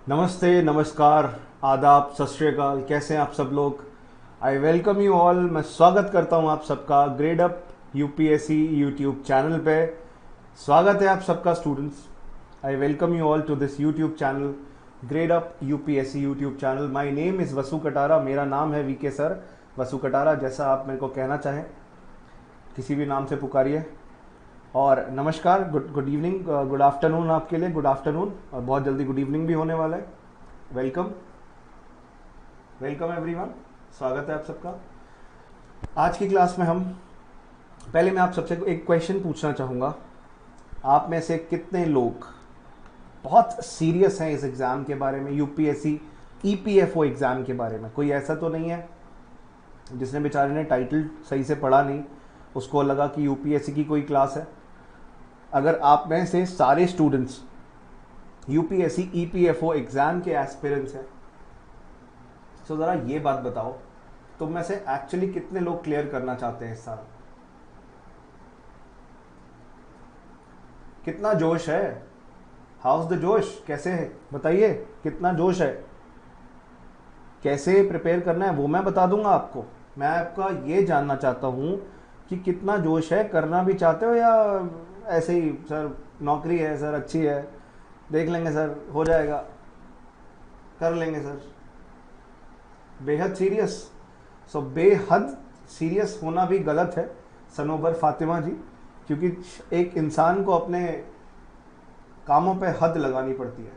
नमस्ते, नमस्कार, आदाब, सत श्री अकाल। कैसे हैं आप सब लोग? I welcome you all. मैं स्वागत करता हूं आप सबका grade up UPSC YouTube channel पे। स्वागत है आप सबका students. I welcome you all to this YouTube channel, grade up UPSC YouTube channel. My name is Vasu Katara. मेरा नाम है वीके सर, वसु कटारा, जैसा आप मेरे को कहना चाहें, किसी भी नाम से पुकारिए। और नमस्कार, good good evening, good afternoon आपके लिए, गुड आफ्टरनून, और बहुत जल्दी गुड इवनिंग भी होने वाला है। वेलकम, वेलकम एवरीवन, स्वागत है आप सबका। आज की क्लास में पहले मैं आप सबसे एक क्वेश्चन पूछना चाहूँगा। आप में से कितने लोग बहुत सीरियस हैं इस एग्ज़ाम के बारे में, यूपीएससी ईपीएफओ एग्ज़ाम के बारे में? कोई ऐसा तो नहीं है जिसने बेचारे ने टाइटल सही से पढ़ा नहीं, उसको लगा कि यूपीएससी की कोई क्लास है? अगर आप में से सारे स्टूडेंट्स यूपीएससी ईपीएफओ एग्ज़ाम के एस्पिरेंट्स हैं, तो ज़रा ये बात बताओ, तुम में से एक्चुअली कितने लोग क्लियर करना चाहते हैं इस साल? कितना जोश है? हाउस द जोश? कैसे है बताइए, कितना जोश है? कैसे प्रिपेयर करना है वो मैं बता दूंगा आपको। मैं आपका ये जानना चाहता हूँ कि कितना जोश है, करना भी चाहते हो या ऐसे ही सर नौकरी है सर, अच्छी है, देख लेंगे सर, हो जाएगा, कर लेंगे सर? बेहद सीरियस? सो बेहद सीरियस होना भी गलत है सनोबर फातिमा जी, क्योंकि एक इंसान को अपने कामों पे हद लगानी पड़ती है।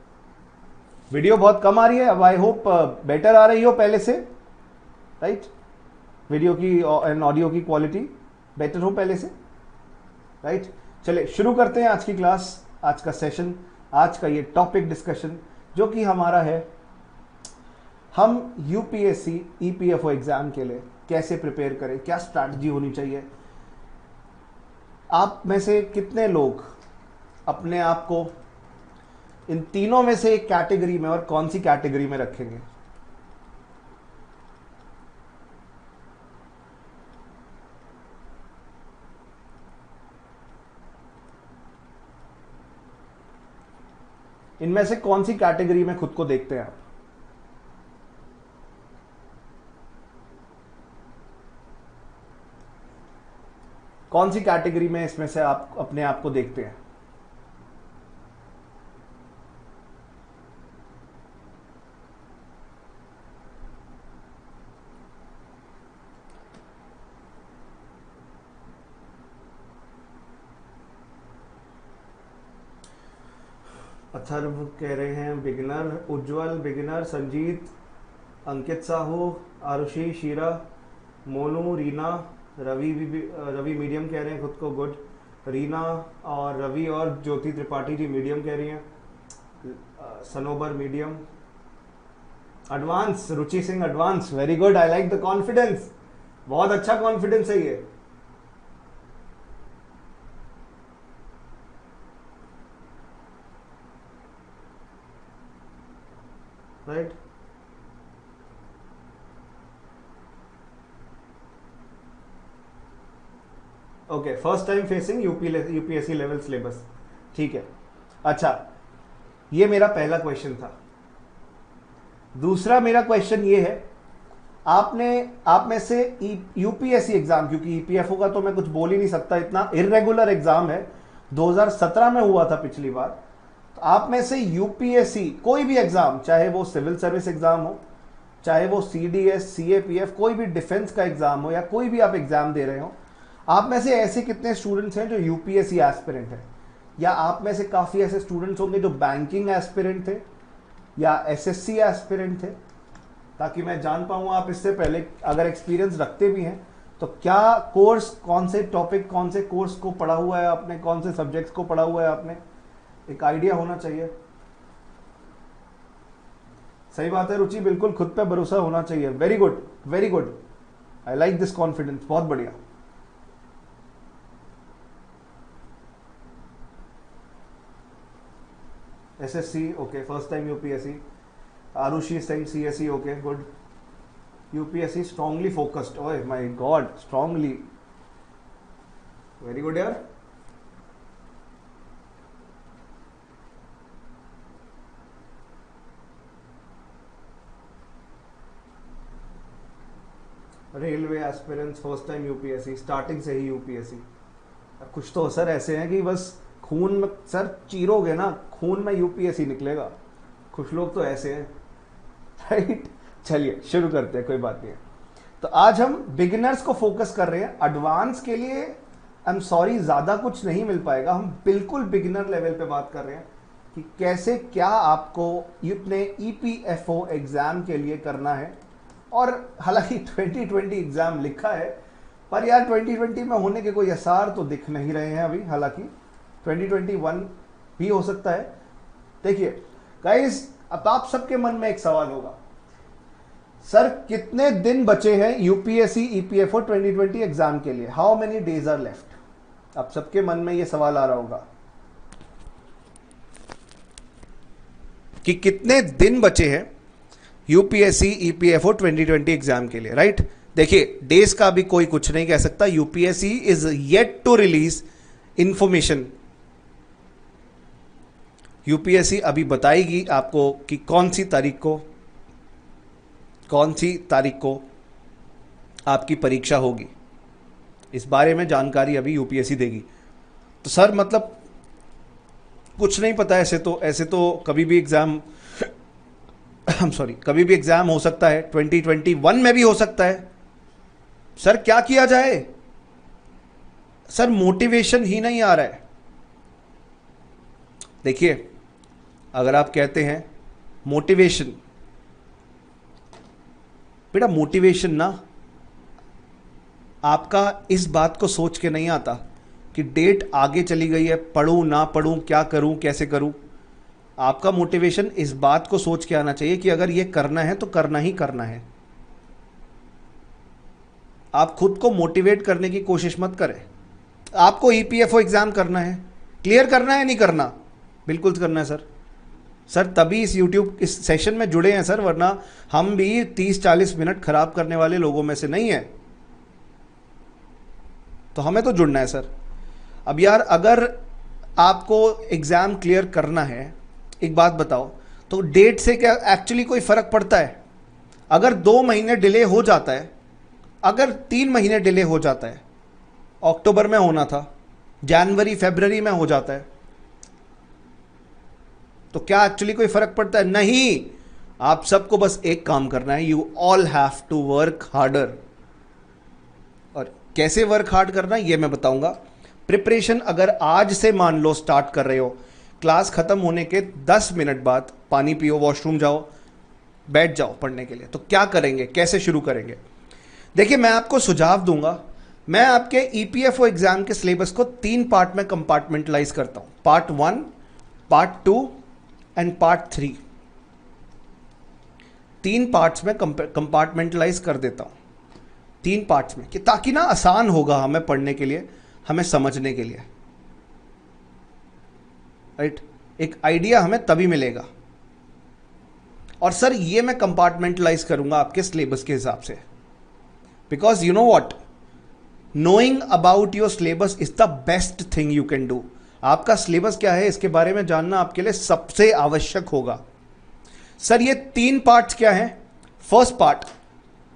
वीडियो बहुत कम आ रही है, अब आई होप बेटर आ रही हो पहले से, राइट? वीडियो की एंड ऑडियो की क्वालिटी बेटर हो पहले से, राइट? चलिए शुरू करते हैं आज की क्लास, आज का सेशन, आज का ये टॉपिक डिस्कशन, जो कि हमारा है हम यूपीएससी ईपीएफओ एग्जाम के लिए कैसे प्रिपेयर करें, क्या स्ट्रैटेजी होनी चाहिए। आप में से कितने लोग अपने आप को इन तीनों में से एक कैटेगरी में, और कौन सी कैटेगरी में रखेंगे? इनमें से कौन सी कैटेगरी में खुद को देखते हैं आप? कौन सी कैटेगरी में इसमें से आप अपने आप को देखते हैं? अथर्व कह रहे हैं बिगिनर, उज्जवल बिगिनर, संजीत, अंकित साहू, आरुषि, शीरा, मोनू, रीना, रवि भी रवि मीडियम कह रहे हैं खुद को, गुड। रीना और रवि और ज्योति त्रिपाठी जी मीडियम कह रही हैं, Sanobar medium, advance, Ruchi Singh advance, very good, I like the confidence, बहुत अच्छा कॉन्फिडेंस है ये, right? Okay, first time facing UPSC level syllabus, ठीक है। अच्छा, ये मेरा पहला क्वेश्चन था। दूसरा मेरा क्वेश्चन ये है, आप में से यूपीएससी एग्जाम, क्योंकि ईपीएफओ का तो मैं कुछ बोल ही नहीं सकता, इतना इरेगुलर एग्जाम है, 2017 में हुआ था पिछली बार। तो आप में से यूपीएससी कोई भी एग्जाम, चाहे वो सिविल सर्विस एग्जाम हो, चाहे वो सीडीएस, सीएपीएफ, कोई भी डिफेंस का एग्जाम हो, या कोई भी आप एग्जाम दे रहे हो, आप में से ऐसे कितने स्टूडेंट्स हैं जो यूपीएससी एस्पिरेंट हैं? या आप में से काफी ऐसे स्टूडेंट्स होंगे जो बैंकिंग एस्पिरेंट थे या एसएससी एस्पिरेंट थे, ताकि मैं जान पाऊँ आप इससे पहले अगर एक्सपीरियंस रखते भी हैं तो क्या कोर्स, कौन से टॉपिक, कौन से कोर्स को पढ़ा हुआ है आपने, कौन से सब्जेक्ट्स को पढ़ा हुआ है आपने, एक आइडिया होना चाहिए। सही बात है रुचि, बिल्कुल खुद पे भरोसा होना चाहिए, very good, very good, I like this confidence, बहुत बढ़िया। SSC, okay, first time UPSC. Arushi Singh, CSC, okay, good. UPSC strongly focused, ओए my God, strongly, very good यार। Railway aspirants first time UPSC, starting से ही यूपीएससी। कुछ तो sir ऐसे हैं कि बस खून में सर चीरोगे ना, खून में यूपीएससी निकलेगा। कुछ लोग तो ऐसे हैं, राइट। चलिए शुरू करते हैं, कोई बात नहीं है। तो आज हम बिगिनर्स को फोकस कर रहे हैं। एडवांस के लिए आई एम सॉरी ज़्यादा कुछ नहीं मिल पाएगा। हम बिल्कुल बिगिनर लेवल पे बात कर रहे हैं कि कैसे क्या आपको अपने ईपीएफओ एग्ज़ाम के लिए करना है। और हालांकि 2020 एग्ज़ाम लिखा है, पर यार 2020 में होने के कोई आसार तो दिख नहीं रहे हैं अभी। हालांकि 2021 भी हो सकता है। देखिए गाइस, अब आप सबके मन में एक सवाल होगा, सर कितने दिन बचे हैं यूपीएससी ईपीएफओ 2020 एग्जाम के लिए? How many days are left? आप सबके मन में ये सवाल आ रहा होगा कि कितने दिन बचे हैं यूपीएससी ईपीएफओ 2020 एग्जाम के लिए, राइट। देखिए डेज का भी कोई कुछ नहीं कह सकता। UPSC is yet to release information. UPSC अभी बताएगी आपको कि कौन सी तारीख को आपकी परीक्षा होगी। इस बारे में जानकारी अभी यूपीएससी देगी। तो सर मतलब कुछ नहीं पता। ऐसे तो कभी भी एग्जाम कभी भी एग्जाम हो सकता है, 2021 में भी हो सकता है। सर क्या किया जाए? सर मोटिवेशन ही नहीं आ रहा है। देखिए अगर आप कहते हैं मोटिवेशन, बेटा मोटिवेशन ना आपका इस बात को सोच के नहीं आता कि डेट आगे चली गई है, पढ़ूं ना पढ़ूं, क्या करूं कैसे करूं। आपका मोटिवेशन इस बात को सोच के आना चाहिए कि अगर ये करना है तो करना ही करना है। आप खुद को मोटिवेट करने की कोशिश मत करें। आपको ईपीएफओ एग्जाम करना है, क्लियर करना है, नहीं करना? बिल्कुल करना है सर तभी इस यूट्यूब इस सेशन में जुड़े हैं सर, वरना हम भी 30-40 मिनट खराब करने वाले लोगों में से नहीं है। तो हमें तो जुड़ना है सर। अब यार अगर आपको एग्जाम क्लियर करना है, एक बात बताओ, तो डेट से क्या एक्चुअली कोई फर्क पड़ता है? अगर 2 महीने डिले हो जाता है, अगर 3 महीने डिले हो जाता है, अक्टूबर में होना था, जनवरी फरवरी में हो जाता है, तो क्या एक्चुअली कोई फर्क पड़ता है? नहीं। आप सबको बस एक काम करना है, you all have to work harder. और कैसे वर्क हार्ड करना है ये मैं बताऊंगा। प्रिपरेशन अगर आज से मान लो स्टार्ट कर रहे हो, क्लास खत्म होने के 10 मिनट बाद पानी पियो, वॉशरूम जाओ, बैठ जाओ पढ़ने के लिए, तो क्या करेंगे, कैसे शुरू करेंगे? देखिए मैं आपको सुझाव दूंगा। मैं आपके ईपीएफओ एग्जाम के सिलेबस को 3 पार्ट में कंपार्टमेंटलाइज करता हूं, part 1, part 2 and part 3। 3 parts में कंपार्टमेंटलाइज कर देता हूं, 3 पार्ट्स में, कि ताकि ना आसान होगा हमें पढ़ने के लिए, हमें समझने के लिए, राइट। एक आइडिया हमें तभी मिलेगा। और सर ये मैं कंपार्टमेंटलाइज करूंगा आपके सिलेबस के हिसाब से, because you know what, knowing about your syllabus is the best thing you can do. आपका सिलेबस क्या है इसके बारे में जानना आपके लिए सबसे आवश्यक होगा। सर ये 3 पार्ट्स क्या हैं? फर्स्ट पार्ट,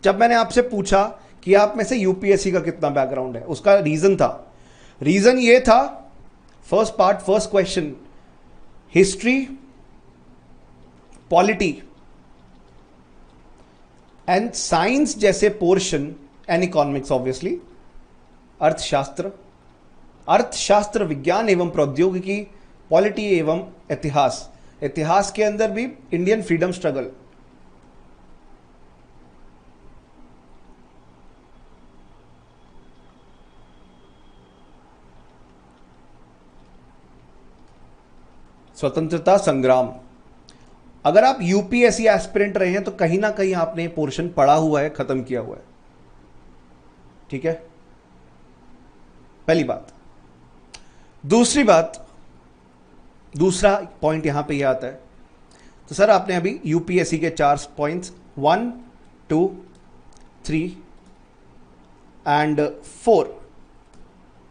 जब मैंने आपसे पूछा कि आप में से यूपीएससी का कितना बैकग्राउंड है, उसका रीजन ये था, first part, first question, history, polity and science जैसे पोर्शन, एंड इकोनॉमिक्स ऑब्वियसली, अर्थशास्त्र, विज्ञान एवं प्रौद्योगिकी, पॉलिटी एवं इतिहास के अंदर भी इंडियन फ्रीडम स्ट्रगल। स्वतंत्रता संग्राम। अगर आप यूपीएससी एस्पिरेंट रहे हैं तो कहीं ना कहीं आपने पोर्शन पढ़ा हुआ है, खत्म किया हुआ है, ठीक है, पहली बात। दूसरी बात, दूसरा पॉइंट यहां पे यह आता है, तो सर आपने अभी यूपीएससी के 4 पॉइंट्स 1, 2, 3 एंड 4,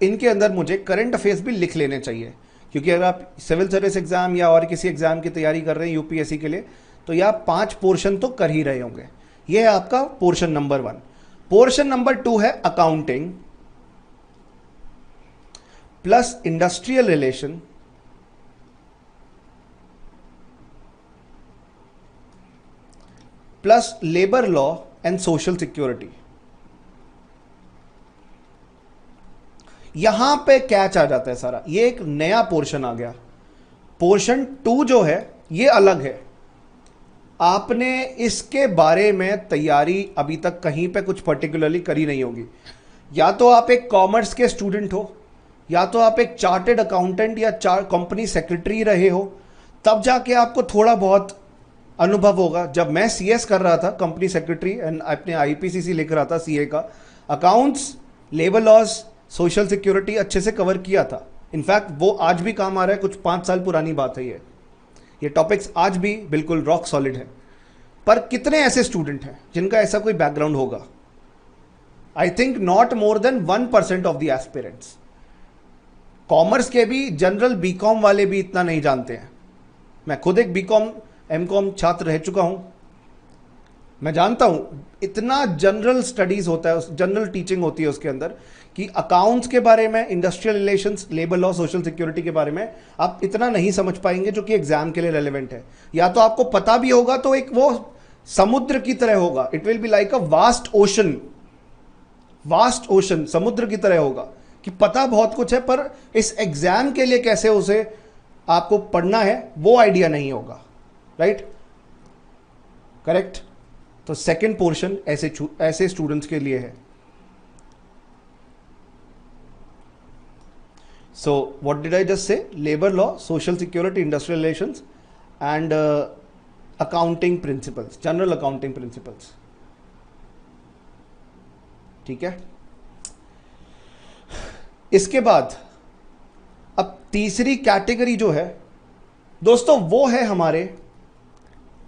इनके अंदर मुझे करंट अफेयर्स भी लिख लेने चाहिए, क्योंकि अगर आप सिविल सर्विस एग्जाम या और किसी एग्जाम की तैयारी कर रहे हैं यूपीएससी के लिए, तो ये आप 5 पोर्शन तो कर ही रहे होंगे। ये है आपका पोर्शन नंबर 1। पोर्शन नंबर 2 है accounting plus industrial relation plus labour law and social security. यहां पे कैच आ जाता है सारा, ये एक नया पोर्शन आ गया। पोर्शन 2 जो है ये अलग है। आपने इसके बारे में तैयारी अभी तक कहीं पे कुछ पर्टिकुलरली करी नहीं होगी। या तो आप एक कॉमर्स के स्टूडेंट हो, या तो आप एक चार्टेड अकाउंटेंट या कंपनी सेक्रेटरी रहे हो, तब जाके आपको थोड़ा बहुत अनुभव होगा। जब मैं सीएस कर रहा था, कंपनी सेक्रेटरी, एंड अपने आईपीसीसी लिख रहा था सीए का, accounts, labour laws, social security अच्छे से कवर किया था। इनफैक्ट वो आज भी काम आ रहा है, कुछ 5 साल पुरानी बात है ये टॉपिक्स आज भी बिल्कुल रॉक सॉलिड है। पर कितने ऐसे स्टूडेंट हैं जिनका ऐसा कोई बैकग्राउंड होगा? I think not more than 1% of the aspirants. Commerce के भी, जनरल बीकॉम वाले भी इतना नहीं जानते हैं। मैं खुद एक बीकॉम एमकॉम छात्र रह चुका हूं, मैं जानता हूं इतना जनरल स्टडीज होता है, जनरल टीचिंग होती है उसके अंदर, कि अकाउंट्स के बारे में, industrial relations, labour law, social security के बारे में आप इतना नहीं समझ पाएंगे जो कि एग्जाम के लिए रेलेवेंट है। या तो आपको पता भी होगा तो एक वो समुद्र की तरह होगा, it will be like a vast ocean, vast ocean, समुद्र की तरह होगा कि पता बहुत कुछ है, पर इस एग्जाम के लिए कैसे उसे आपको पढ़ना है वो आइडिया नहीं होगा। राइट? करेक्ट? तो सेकेंड पोर्शन ऐसे स्टूडेंट्स के लिए है। So what did I just say? Labor law, social security, industrial relations, and accounting principles, general accounting principles. ठीक है? इसके बाद अब तीसरी कैटेगरी जो है दोस्तों, वो है हमारे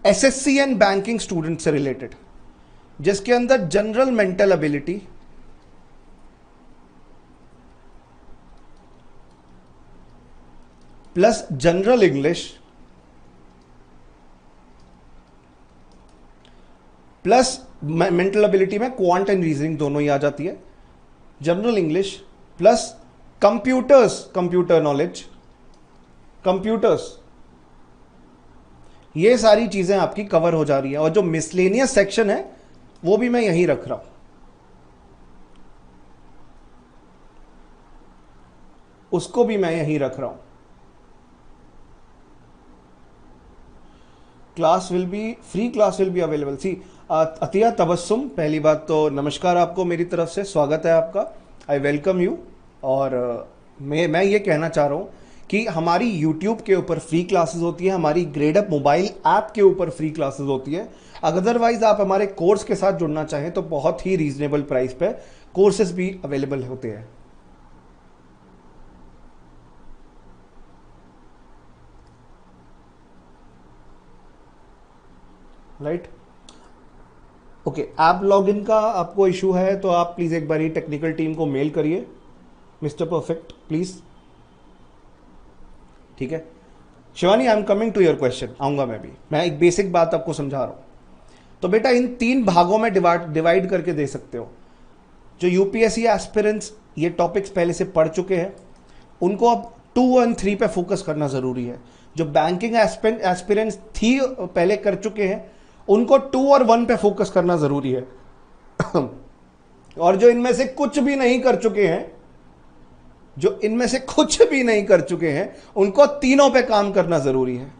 एसएससी एंड बैंकिंग स्टूडेंट से रिलेटेड, जिसके अंदर general mental ability, plus general English, plus mental ability में क्वांट एंड रीजनिंग दोनों ही आ जाती है। General English plus computers, computer knowledge, computers, ये सारी चीजें आपकी कवर हो जा रही है। और जो मिसलेनियस सेक्शन है वो भी मैं यहीं रख रहा हूं, उसको भी मैं यहीं रख रहा हूं। Class will be free, class will be available. See Atiya Tabassum, पहली बात तो नमस्कार आपको मेरी तरफ से, स्वागत है आपका, आई वेलकम यू। और मैं ये कहना चाह रहा हूँ कि हमारी यूट्यूब के ऊपर फ्री क्लासेस होती है, हमारी ग्रेडअप मोबाइल ऐप के ऊपर फ्री क्लासेस होती है। अदरवाइज आप हमारे कोर्स के साथ जुड़ना चाहें तो बहुत ही रीजनेबल प्राइस पे कोर्सेज भी अवेलेबल होते हैं। राइट? ओके, ऐप लॉगिन का आपको इशू है तो आप प्लीज एक बार टेक्निकल टीम को मेल करिए, मिस्टर परफेक्ट प्लीज। ठीक है Shivani, I am coming to your question, आऊंगा मैं एक बेसिक बात आपको समझा रहा हूं। तो बेटा इन 3 भागों में डिवाइड करके दे सकते हो। जो यूपीएससी एस्पिरेंट्स ये टॉपिक्स पहले से पढ़ चुके हैं उनको अब 2 और 3 पे फोकस करना जरूरी है। जो बैंकिंग एस्पिरेंट्स थी पहले कर चुके हैं उनको 2 और 1 पे फोकस करना जरूरी है। और जो इनमें से कुछ भी नहीं कर चुके हैं, जो इनमें से कुछ भी नहीं कर चुके हैं, उनको तीनों पे काम करना जरूरी है।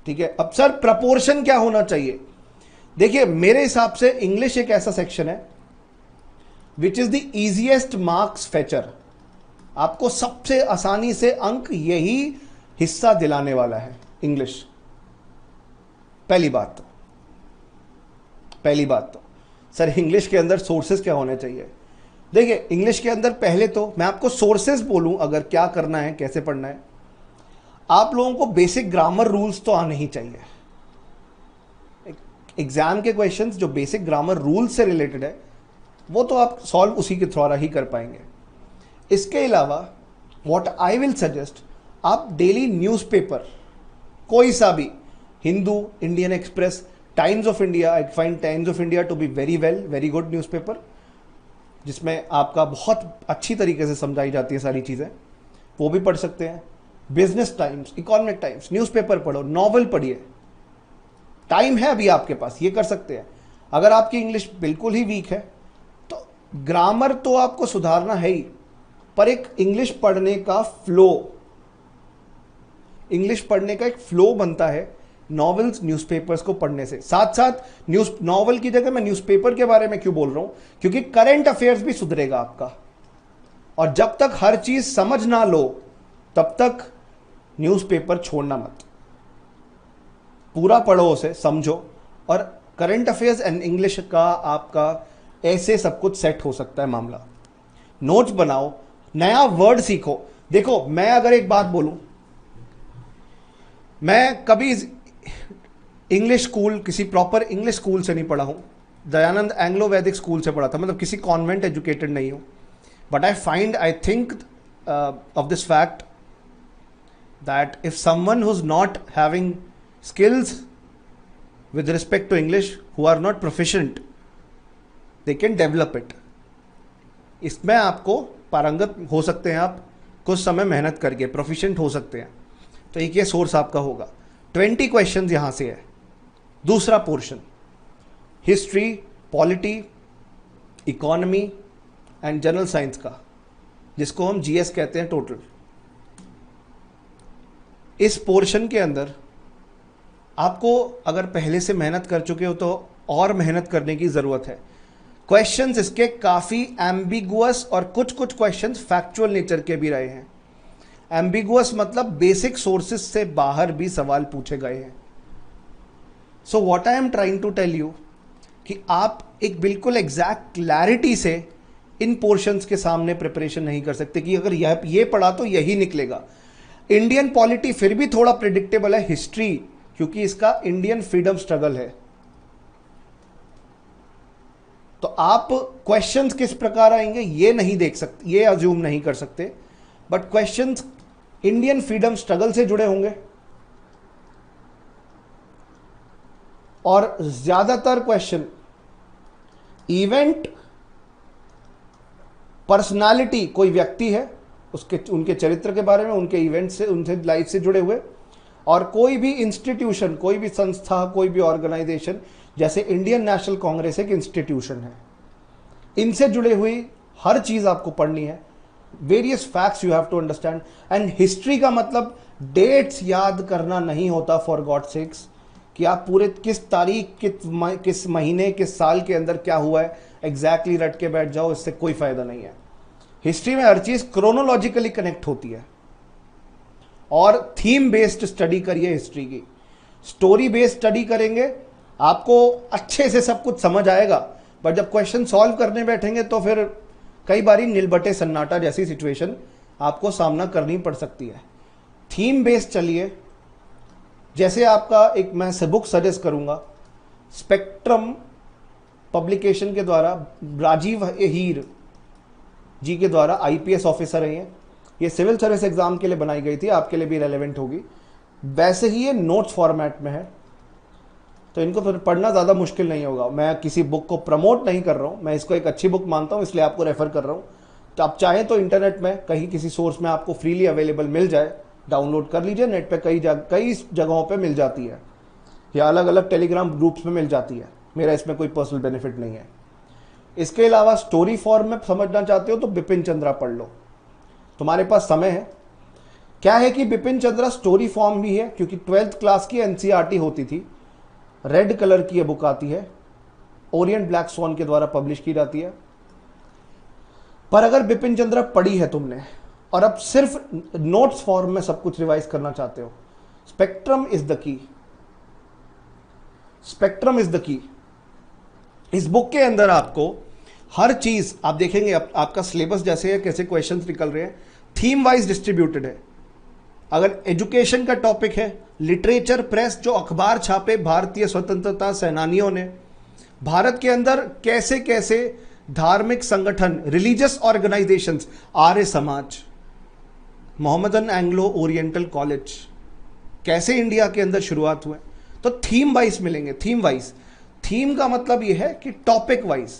ठीक है? अब सर प्रपोर्शन क्या होना चाहिए? देखिए मेरे हिसाब से इंग्लिश एक ऐसा सेक्शन है which is the easiest marks feature. आपको सबसे आसानी से अंक यही हिस्सा दिलाने वाला है इंग्लिश। पहली बात तो सर इंग्लिश के अंदर सोर्सेस क्या होने चाहिए? देखिए इंग्लिश के अंदर पहले तो मैं आपको सोर्सेस बोलूं अगर क्या करना है, कैसे पढ़ना है, आप लोगों को बेसिक ग्रामर रूल्स तो आने ही चाहिए। एग्जाम के क्वेश्चंस जो बेसिक ग्रामर रूल्स से रिलेटेड है वो तो आप सॉल्व उसी के द्वारा ही कर पाएंगे। इसके अलावा व्हाट आई विल सजेस्ट, आप डेली न्यूज़पेपर कोई सा भी, Hindu, Indian Express, Times of India, I find Times of India to be very good newspaper, जिसमें आपका बहुत अच्छी तरीके से समझाई जाती है सारी चीज़ें, वो भी पढ़ सकते हैं। Business times, economic times, newspaper पढ़ो, नॉवल पढ़िए, टाइम है अभी आपके पास, ये कर सकते हैं। अगर आपकी इंग्लिश बिल्कुल ही वीक है तो ग्रामर तो आपको सुधारना है ही, पर एक इंग्लिश पढ़ने का फ्लो, इंग्लिश पढ़ने का एक फ्लो बनता है नॉवेल्स, न्यूज़पेपर्स को पढ़ने से। साथ साथ नॉवल की जगह मैं न्यूज़पेपर के बारे में क्यों बोल रहा हूं, क्योंकि करंट अफेयर्स भी सुधरेगा आपका। और जब तक हर चीज समझ ना लो तब तक न्यूज़पेपर छोड़ना मत, पूरा पढ़ो उसे, समझो, और करंट अफेयर्स एंड इंग्लिश का आपका ऐसे सब कुछ सेट हो सकता है मामला। नोट्स बनाओ, नया वर्ड सीखो। देखो, मैं अगर एक बात बोलूं, मैं कभी इंग्लिश स्कूल, किसी प्रॉपर इंग्लिश स्कूल से नहीं पढ़ा हूं, दयानंद एंग्लो वैदिक स्कूल से पढ़ा था, मतलब किसी कॉन्वेंट एजुकेटेड नहीं हूं। But I think of this fact that if someone who's not having skills with respect to English, who are not proficient, they can develop it. इसमें आपको पारंगत हो सकते हैं आप, कुछ समय मेहनत करके प्रोफिशिएंट हो सकते हैं। तो एक ये सोर्स आपका होगा। 20 क्वेश्चंस यहां से है। दूसरा portion history, polity, economy and general science का, जिसको हम जीएस कहते हैं टोटल। इस पोर्शन के अंदर आपको अगर पहले से मेहनत कर चुके हो तो और मेहनत करने की ज़रूरत है। क्वेश्चंस इसके काफ़ी एम्बिगुअस और कुछ क्वेश्चंस फैक्चुअल नेचर के भी रहे हैं। एम्बिगुअस मतलब बेसिक सोर्सेज से बाहर भी सवाल पूछे गए हैं। So what I am trying to tell you कि आप एक बिल्कुल एग्जैक्ट क्लैरिटी से इन पोर्शंस के सामने प्रिपरेशन नहीं कर सकते कि अगर ये पढ़ा तो यही निकलेगा। इंडियन पॉलिटी फिर भी थोड़ा प्रिडिक्टेबल है, हिस्ट्री क्योंकि इसका इंडियन फ्रीडम स्ट्रगल है। तो आप क्वेश्चंस किस प्रकार आएंगे ये नहीं देख सकते, ये अज्यूम नहीं कर सकते, but questions Indian freedom struggle से जुड़े होंगे। और ज्यादातर क्वेश्चन इवेंट, पर्सनालिटी, कोई व्यक्ति है उसके, उनके चरित्र के बारे में, उनके इवेंट से, उनसे लाइफ से जुड़े हुए, और कोई भी इंस्टीट्यूशन, कोई भी संस्था, कोई भी ऑर्गेनाइजेशन, जैसे इंडियन नेशनल कांग्रेस एक इंस्टीट्यूशन है, इनसे जुड़े हुई हर चीज आपको पढ़नी है। Various facts you have to understand. And history का मतलब डेट्स याद करना नहीं होता फॉर गॉड सेक्स, कि आप पूरे किस तारीख, किस महीने, किस साल के अंदर क्या हुआ है एग्जैक्टली रट के बैठ जाओ, इससे कोई फायदा नहीं है। हिस्ट्री में हर चीज क्रोनोलॉजिकली कनेक्ट होती है। और थीम बेस्ड स्टडी करिए हिस्ट्री की। स्टोरी बेस्ड स्टडी करेंगे आपको अच्छे से सब कुछ समझ आएगा, बट जब क्वेश्चन सॉल्व करने बैठेंगे तो फिर कई बारी नीलबटे सन्नाटा जैसी सिचुएशन आपको सामना करनी पड़ सकती है। थीम बेस्ड चलिए। जैसे आपका एक मैं बुक सजेस्ट करूंगा, स्पेक्ट्रम पब्लिकेशन के द्वारा राजीव हीर जी के द्वारा, आईपीएस ऑफिसर है ये सिविल सर्विस एग्जाम के लिए बनाई गई थी, आपके लिए भी रेलेवेंट होगी। वैसे ही ये नोट्स फॉर्मेट में है, तो इनको फिर पढ़ना ज़्यादा मुश्किल नहीं होगा। मैं किसी बुक को प्रमोट नहीं कर रहा हूँ, मैं इसको एक अच्छी बुक मानता हूँ, इसलिए आपको रेफर कर रहा हूँ। तो आप चाहें तो इंटरनेट में कहीं किसी सोर्स में आपको फ्रीली अवेलेबल मिल जाए, डाउनलोड कर लीजिए। नेट पे कई जगहों पे मिल जाती है, या अलग अलग टेलीग्राम ग्रुप्स में मिल जाती है। मेरा इसमें कोई पर्सनल बेनिफिट नहीं है। इसके अलावा स्टोरी फॉर्म में समझना चाहते हो तो बिपिन चंद्रा पढ़ लो, तुम्हारे पास समय है। क्या है कि बिपिन चंद्रा स्टोरी फॉर्म भी है, क्योंकि 12th क्लास की एनसीईआरटी होती थी। रेड कलर की ये बुक आती है, ओरिएंट ब्लैक स्वॉन के द्वारा पब्लिश की जाती है। पर अगर बिपिन चंद्रा पढ़ी है तुमने और अब सिर्फ नोट्स फॉर्म में सब कुछ रिवाइज करना चाहते हो, spectrum is the key. Spectrum is the key. इस बुक के अंदर आपको हर चीज आप देखेंगे, आपका सिलेबस जैसे है, कैसे क्वेश्चंस निकल रहे हैं, थीम वाइज डिस्ट्रीब्यूटेड है। अगर एजुकेशन का टॉपिक है, लिटरेचर, प्रेस, जो अखबार छापे भारतीय स्वतंत्रता सेनानियों ने, भारत के अंदर कैसे कैसे धार्मिक संगठन, religious organisations, Arya Samaj, Mohammedan Anglo oriental college कैसे इंडिया के अंदर शुरुआत हुए, तो थीम वाइज मिलेंगे, थीम वाइज। थीम का मतलब ये है कि टॉपिक वाइज,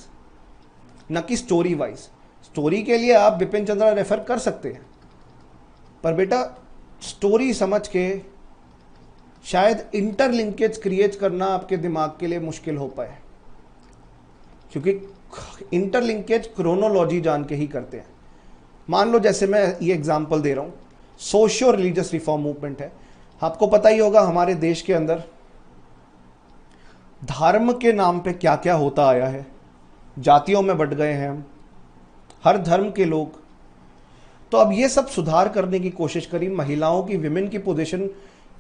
न कि स्टोरी वाइज। स्टोरी के लिए आप बिपिन चंद्रा रेफर कर सकते हैं, पर बेटा स्टोरी समझ के शायद इंटरलिंकेज क्रिएट करना आपके दिमाग के लिए मुश्किल हो पाए, क्योंकि इंटरलिंकेज क्रोनोलॉजी जान के ही करते हैं। मान लो जैसे मैं ये एग्जांपल दे रहा हूँ, सोशियो रिलीजियस रिफॉर्म मूवमेंट है। आपको पता ही होगा हमारे देश के अंदर धर्म के नाम पे क्या क्या होता आया है, जातियों में बंट गए हैं हम, हर धर्म के लोग। तो अब ये सब सुधार करने की कोशिश करी, महिलाओं की, विमेन की पोजीशन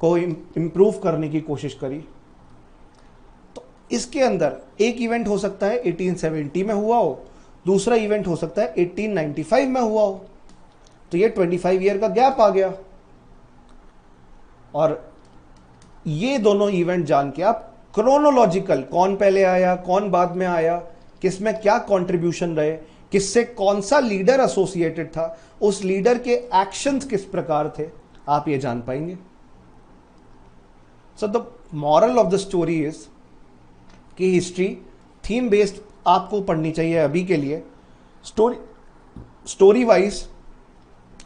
को इम्प्रूव करने की कोशिश करी। तो इसके अंदर एक इवेंट हो सकता है 1870 में हुआ हो, दूसरा इवेंट हो सकता है 1895 में हुआ हो, तो ये 25 ईयर का गैप आ गया। और ये दोनों इवेंट जान के आप क्रोनोलॉजिकल, कौन पहले आया कौन बाद में आया, किसमें क्या कंट्रीब्यूशन रहे, किससे कौन सा लीडर एसोसिएटेड था, उस लीडर के एक्शंस किस प्रकार थे, आप ये जान पाएंगे। So the moral of the story is कि हिस्ट्री थीम बेस्ड आपको पढ़नी चाहिए अभी के लिए। स्टोरी वाइज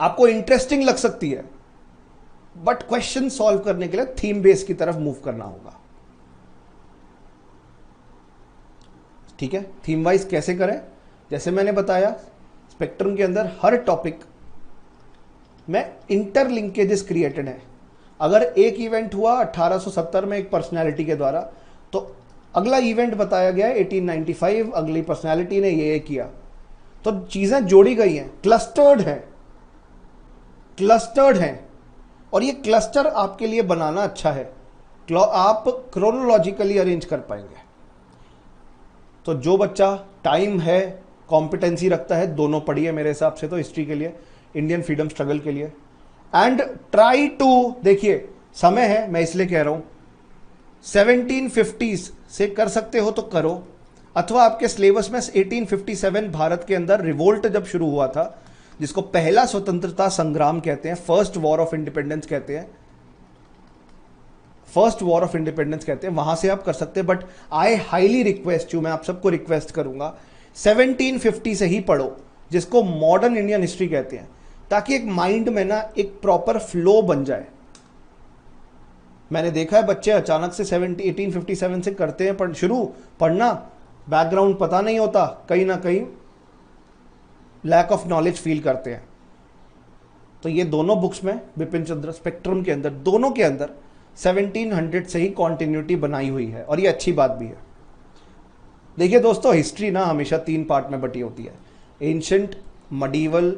आपको इंटरेस्टिंग लग सकती है, बट क्वेश्चन सॉल्व करने के लिए थीम बेस की तरफ मूव करना होगा। ठीक है, थीम वाइज कैसे करें? जैसे मैंने बताया, स्पेक्ट्रम के अंदर हर टॉपिक में इंटरलिंकेजेस क्रिएटेड है। अगर एक इवेंट हुआ 1870 में एक पर्सनैलिटी के द्वारा, तो अगला इवेंट बताया गया 1895, अगली पर्सनैलिटी ने ये किया, तो चीजें जोड़ी गई हैं, क्लस्टर्ड हैं। और ये क्लस्टर आपके लिए बनाना अच्छा है, आप क्रोनोलॉजिकली अरेंज कर पाएंगे। तो जो बच्चा टाइम है, कॉम्पिटेंसी रखता है, दोनों पढ़िए मेरे हिसाब से तो, हिस्ट्री के लिए, इंडियन फ्रीडम स्ट्रगल के लिए। एंड ट्राई टू, देखिए समय है, मैं इसलिए कह रहा हूं 1750s से कर सकते हो तो करो, अथवा आपके सिलेबस में 1857 भारत के अंदर रिवोल्ट जब शुरू हुआ था, जिसको पहला स्वतंत्रता संग्राम कहते हैं, फर्स्ट वॉर ऑफ इंडिपेंडेंस कहते हैं, वहां से आप कर सकते हैं। But I highly request you, मैं आप सबको रिक्वेस्ट करूंगा 1750 से ही पढ़ो, जिसको मॉडर्न इंडियन हिस्ट्री कहते हैं, ताकि एक माइंड में ना एक प्रॉपर फ्लो बन जाए। मैंने देखा है बच्चे अचानक से 1857 से करते हैं शुरू पढ़ना, बैकग्राउंड पता नहीं होता, कहीं ना कहीं लैक ऑफ नॉलेज फील करते हैं। तो ये दोनों बुक्स में बिपिन चंद्र स्पेक्ट्रम के अंदर, दोनों के अंदर 1700 से ही कॉन्टिन्यूटी बनाई हुई है, और ये अच्छी बात भी है। देखिए दोस्तों, हिस्ट्री ना हमेशा 3 पार्ट में बटी होती है, एंशिएंट, मडीवल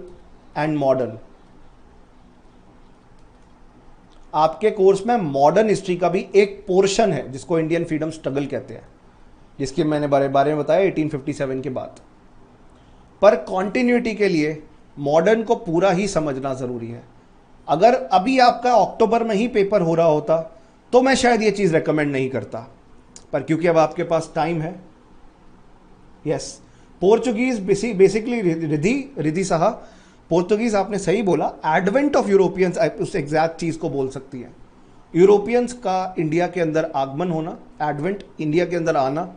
एंड मॉडर्न। आपके कोर्स में मॉडर्न हिस्ट्री का भी एक पोर्शन है जिसको इंडियन फ्रीडम स्ट्रगल कहते हैं, जिसके मैंने बारे में बताया 1857 के बाद। पर कॉन्टिन्यूटी के लिए मॉडर्न को पूरा ही समझना जरूरी है। अगर अभी आपका अक्टूबर में ही पेपर हो रहा होता तो मैं शायद ये चीज रेकमेंड नहीं करता, पर क्योंकि अब आपके पास टाइम है। Yes, Portuguese basically Riddhi Saha, Portuguese आपने सही बोला, एडवेंट ऑफ यूरोपियंस उस एग्जैक्ट चीज को बोल सकती है। यूरोपियंस का इंडिया के अंदर आगमन होना, एडवेंट इंडिया के अंदर आना,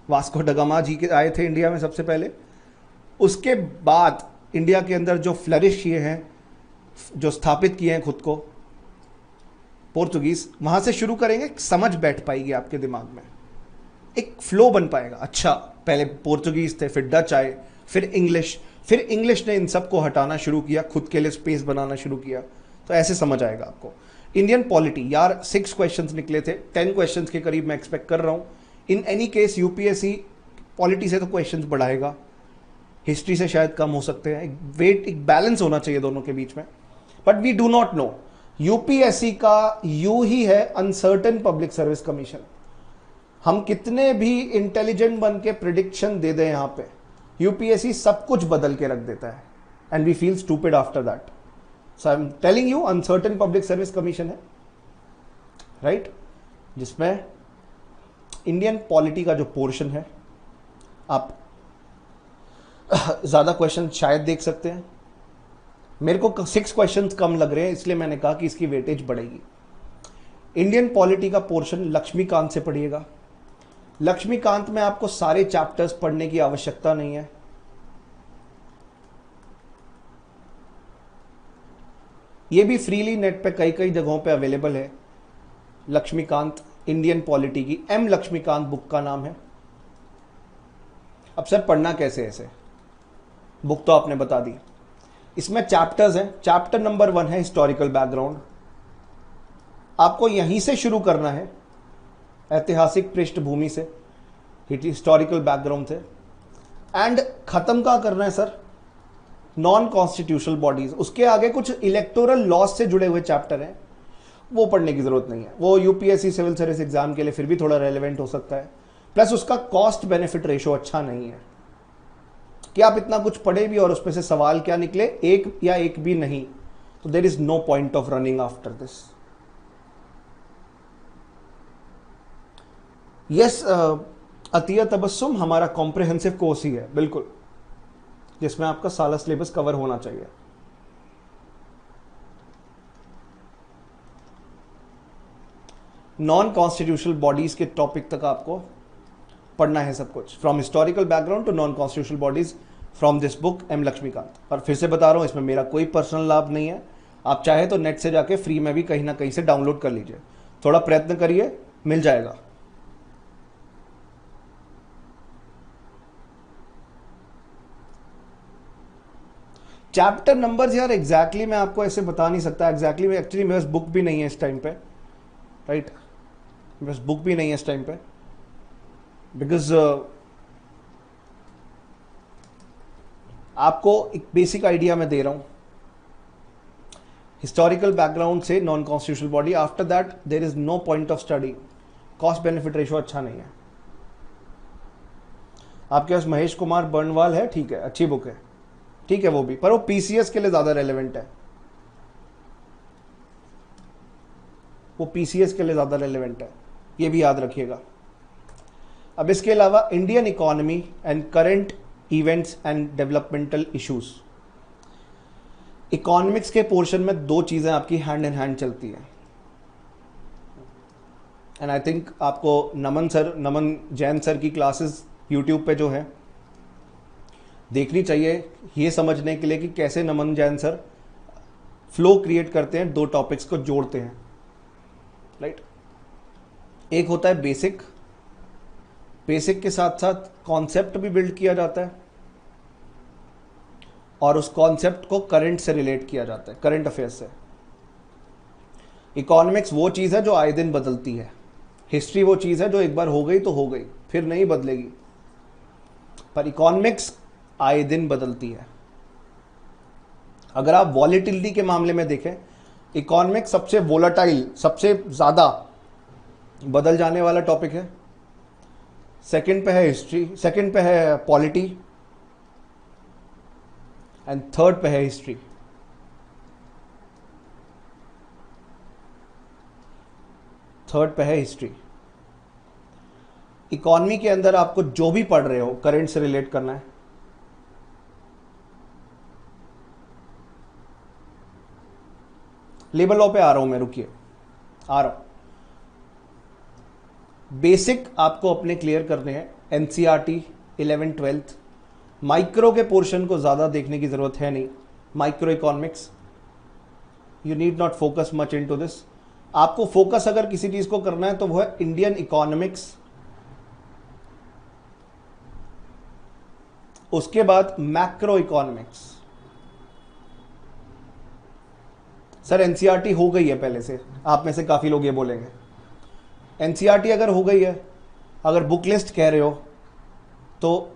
वास्को ड गामा जी के आए थे इंडिया में सबसे पहले। उसके बाद इंडिया के अंदर जो फ्लरिश किए हैं, जो स्थापित किए हैं खुद को पोर्तुगीज, वहां से शुरू करेंगे, समझ बैठ पाएगी आपके दिमाग में, एक फ्लो बन पाएगा। अच्छा, पहले पोर्तुगीज थे, फिर डच आए, फिर इंग्लिश ने इन सबको हटाना शुरू किया, खुद के लिए स्पेस बनाना शुरू किया, तो ऐसे समझ आएगा आपको। इंडियन पॉलिटी, यार 6 क्वेश्चंस निकले थे, 10 क्वेश्चंस के करीब मैं एक्सपेक्ट कर रहा हूं। In any case UPSC polity से तो क्वेश्चंस बढ़ाएगा, हिस्ट्री से शायद कम हो सकते हैं, एक बैलेंस होना चाहिए दोनों के बीच में। But we do not know, UPSC का यू ही है अनसर्टेन पब्लिक सर्विस कमीशन। हम कितने भी इंटेलिजेंट बन के प्रिडिक्शन दे दें यहां पे, यूपीएससी सब कुछ बदल के रख देता है, and we feel stupid after that. So I am telling you, uncertain public service commission है, राइट, जिसमें इंडियन पॉलिटी का जो पोर्शन है, आप ज्यादा क्वेश्चन शायद देख सकते हैं। मेरे को 6 क्वेश्चंस कम लग रहे हैं, इसलिए मैंने कहा कि इसकी वेटेज बढ़ेगी। इंडियन पॉलिटी का पोर्शन लक्ष्मीकांत से पढ़िएगा। लक्ष्मीकांत में आपको सारे चैप्टर्स पढ़ने की आवश्यकता नहीं है। ये भी फ्रीली नेट पे कई कई जगहों पे अवेलेबल है। लक्ष्मीकांत इंडियन पॉलिटी की, एम लक्ष्मीकांत बुक का नाम है। अब सर पढ़ना कैसे ऐसे, बुक तो आपने बता दी। इसमें चैप्टर्स हैं। चैप्टर नंबर 1 है हिस्टोरिकल बैकग्राउंड। आपको यहीं से शुरू करना है, ऐतिहासिक पृष्ठभूमि से, हिस्टोरिकल बैकग्राउंड से। एंड खत्म कहाँ करना है सर? Non constitutional bodies. उसके आगे कुछ इलेक्टोरल लॉज से जुड़े हुए चैप्टर हैं, वो पढ़ने की जरूरत नहीं है। वो यूपीएससी सिविल सर्विस एग्जाम के लिए फिर भी थोड़ा रेलेवेंट हो सकता है। प्लस उसका कॉस्ट बेनिफिट रेशो अच्छा नहीं है कि आप इतना कुछ पढ़े भी और उसमें से सवाल क्या निकले, एक या एक भी नहीं, तो there is no point of running after this. Yes, Atiya Tabassum हमारा कॉम्प्रिहेंसिव कोर्स ही है बिल्कुल, जिसमें आपका सारा सिलेबस कवर होना चाहिए। नॉन कॉन्स्टिट्यूशनल बॉडीज के टॉपिक तक आपको पढ़ना है सब कुछ, from historical background to non constitutional bodies, from this book M Laxmikanth. और फिर से बता रहा हूं, इसमें मेरा कोई पर्सनल लाभ नहीं है। आप चाहे तो नेट से जाके फ्री में भी कहीं ना कहीं से डाउनलोड कर लीजिए, थोड़ा प्रयत्न करिए, मिल जाएगा। चैप्टर नंबर्स यार एग्जैक्टली मैं आपको ऐसे बता नहीं सकता। एग्जैक्टली एक्चुअली मेरे पास बुक भी नहीं है इस टाइम पे, राइट? मेरे पास बुक भी नहीं है इस टाइम पे, बिकॉज आपको एक बेसिक आइडिया मैं दे रहा हूं। हिस्टोरिकल बैकग्राउंड से non constitutional body, after that there is no point of study. Cost benefit ratio अच्छा नहीं है। आपके पास महेश कुमार बर्नवाल है, ठीक है, अच्छी बुक है, ठीक है वो भी, पर वो पीसीएस के लिए ज्यादा रेलेवेंट है। वो पीसीएस के लिए ज्यादा रेलेवेंट है, ये भी याद रखिएगा। अब इसके अलावा Indian economy and current events and developmental issues. Economics के पोर्शन में दो चीजें आपकी हैंड इन हैंड चलती हैं, एंड आई थिंक आपको नमन जैन सर की क्लासेस यूट्यूब पे जो है देखनी चाहिए, ये समझने के लिए कि कैसे नमन जैन सर फ्लो क्रिएट करते हैं, दो टॉपिक्स को जोड़ते हैं, राइट? एक होता है बेसिक, बेसिक के साथ साथ कॉन्सेप्ट भी बिल्ड किया जाता है, और उस कॉन्सेप्ट को करंट से रिलेट किया जाता है, करंट अफेयर्स से। इकोनॉमिक्स वो चीज़ है जो आए दिन बदलती है, हिस्ट्री वो चीज़ है जो एक बार हो गई तो हो गई, फिर नहीं बदलेगी, पर इकोनॉमिक्स आए दिन बदलती है। अगर आप वॉलेटिलिटी के मामले में देखें, इकोनॉमिक्स सबसे वोलाटाइल, सबसे ज़्यादा बदल जाने वाला टॉपिक है। सेकंड पे है हिस्ट्री, सेकंड पे है पॉलिटी, एंड थर्ड पे है हिस्ट्री। थर्ड पे है हिस्ट्री। इकोनॉमी के अंदर आपको जो भी पढ़ रहे हो करंट से रिलेट करना है। लेबर लॉ पे आ रहा हूं मैं, रुकिए आ रहा हूं। बेसिक आपको अपने क्लियर करने हैं, एनसीईआरटी 11th 12th। माइक्रो के पोर्शन को ज़्यादा देखने की ज़रूरत है नहीं, micro economics you need not focus much into this. आपको फोकस अगर किसी चीज़ को करना है तो वो है इंडियन इकोनॉमिक्स, उसके बाद मैक्रो इकोनॉमिक्स। सर एनसीईआरटी हो गई है पहले से, आप में से काफ़ी लोग ये बोलेंगे। एनसीईआरटी अगर हो गई है, अगर बुक लिस्ट कह रहे हो, तो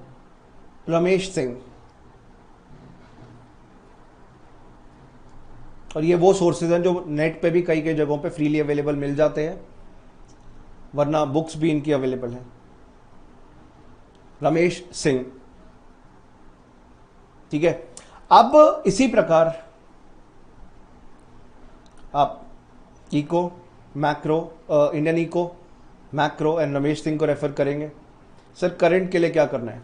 रमेश सिंह, और ये वो सोर्सेज हैं जो नेट पे भी कई कई जगहों पे फ्रीली अवेलेबल मिल जाते हैं, वरना बुक्स भी इनकी अवेलेबल हैं। रमेश सिंह, ठीक है। अब इसी प्रकार आप eco, macro, Indian eco, macro and Ramesh Singh को रेफर करेंगे। सर करंट के लिए क्या करना है?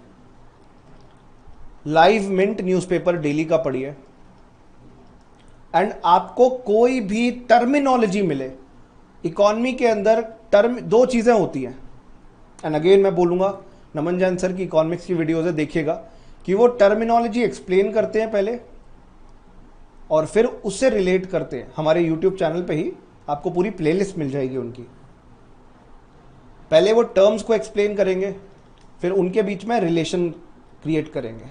लाइव मिंट न्यूज़पेपर डेली का पढ़िए, एंड आपको कोई भी टर्मिनोलॉजी मिले इकॉनमी के अंदर टर्म दो चीज़ें होती हैं, एंड अगेन मैं बोलूँगा, नमन जैन सर की इकोनॉमिक्स की वीडियोज़ है, देखिएगा कि वो टर्मिनोलॉजी एक्सप्लेन करते हैं पहले और फिर उससे रिलेट करते हैं। हमारे यूट्यूब चैनल पे ही आपको पूरी प्लेलिस्ट मिल जाएगी उनकी। पहले वो टर्म्स को एक्सप्लेन करेंगे, फिर उनके बीच में रिलेशन क्रिएट करेंगे।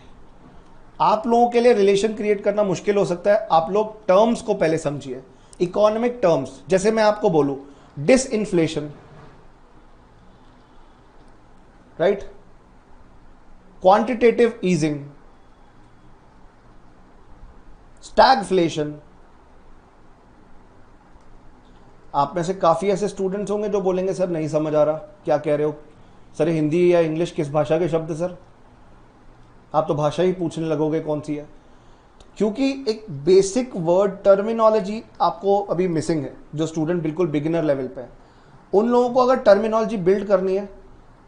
आप लोगों के लिए रिलेशन क्रिएट करना मुश्किल हो सकता है, आप लोग टर्म्स को पहले समझिए, इकोनॉमिक टर्म्स। जैसे मैं आपको बोलूं disinflation, right, quantitative easing, stagflation. आप में से काफी ऐसे स्टूडेंट्स होंगे जो बोलेंगे सर नहीं समझ आ रहा क्या कह रहे हो सर, हिंदी या इंग्लिश किस भाषा के शब्द सर, आप तो भाषा ही पूछने लगोगे कौन सी है। क्योंकि एक बेसिक वर्ड टर्मिनोलॉजी आपको अभी मिसिंग है। जो स्टूडेंट बिल्कुल बिगिनर लेवल पे है, उन लोगों को अगर टर्मिनोलॉजी बिल्ड करनी है,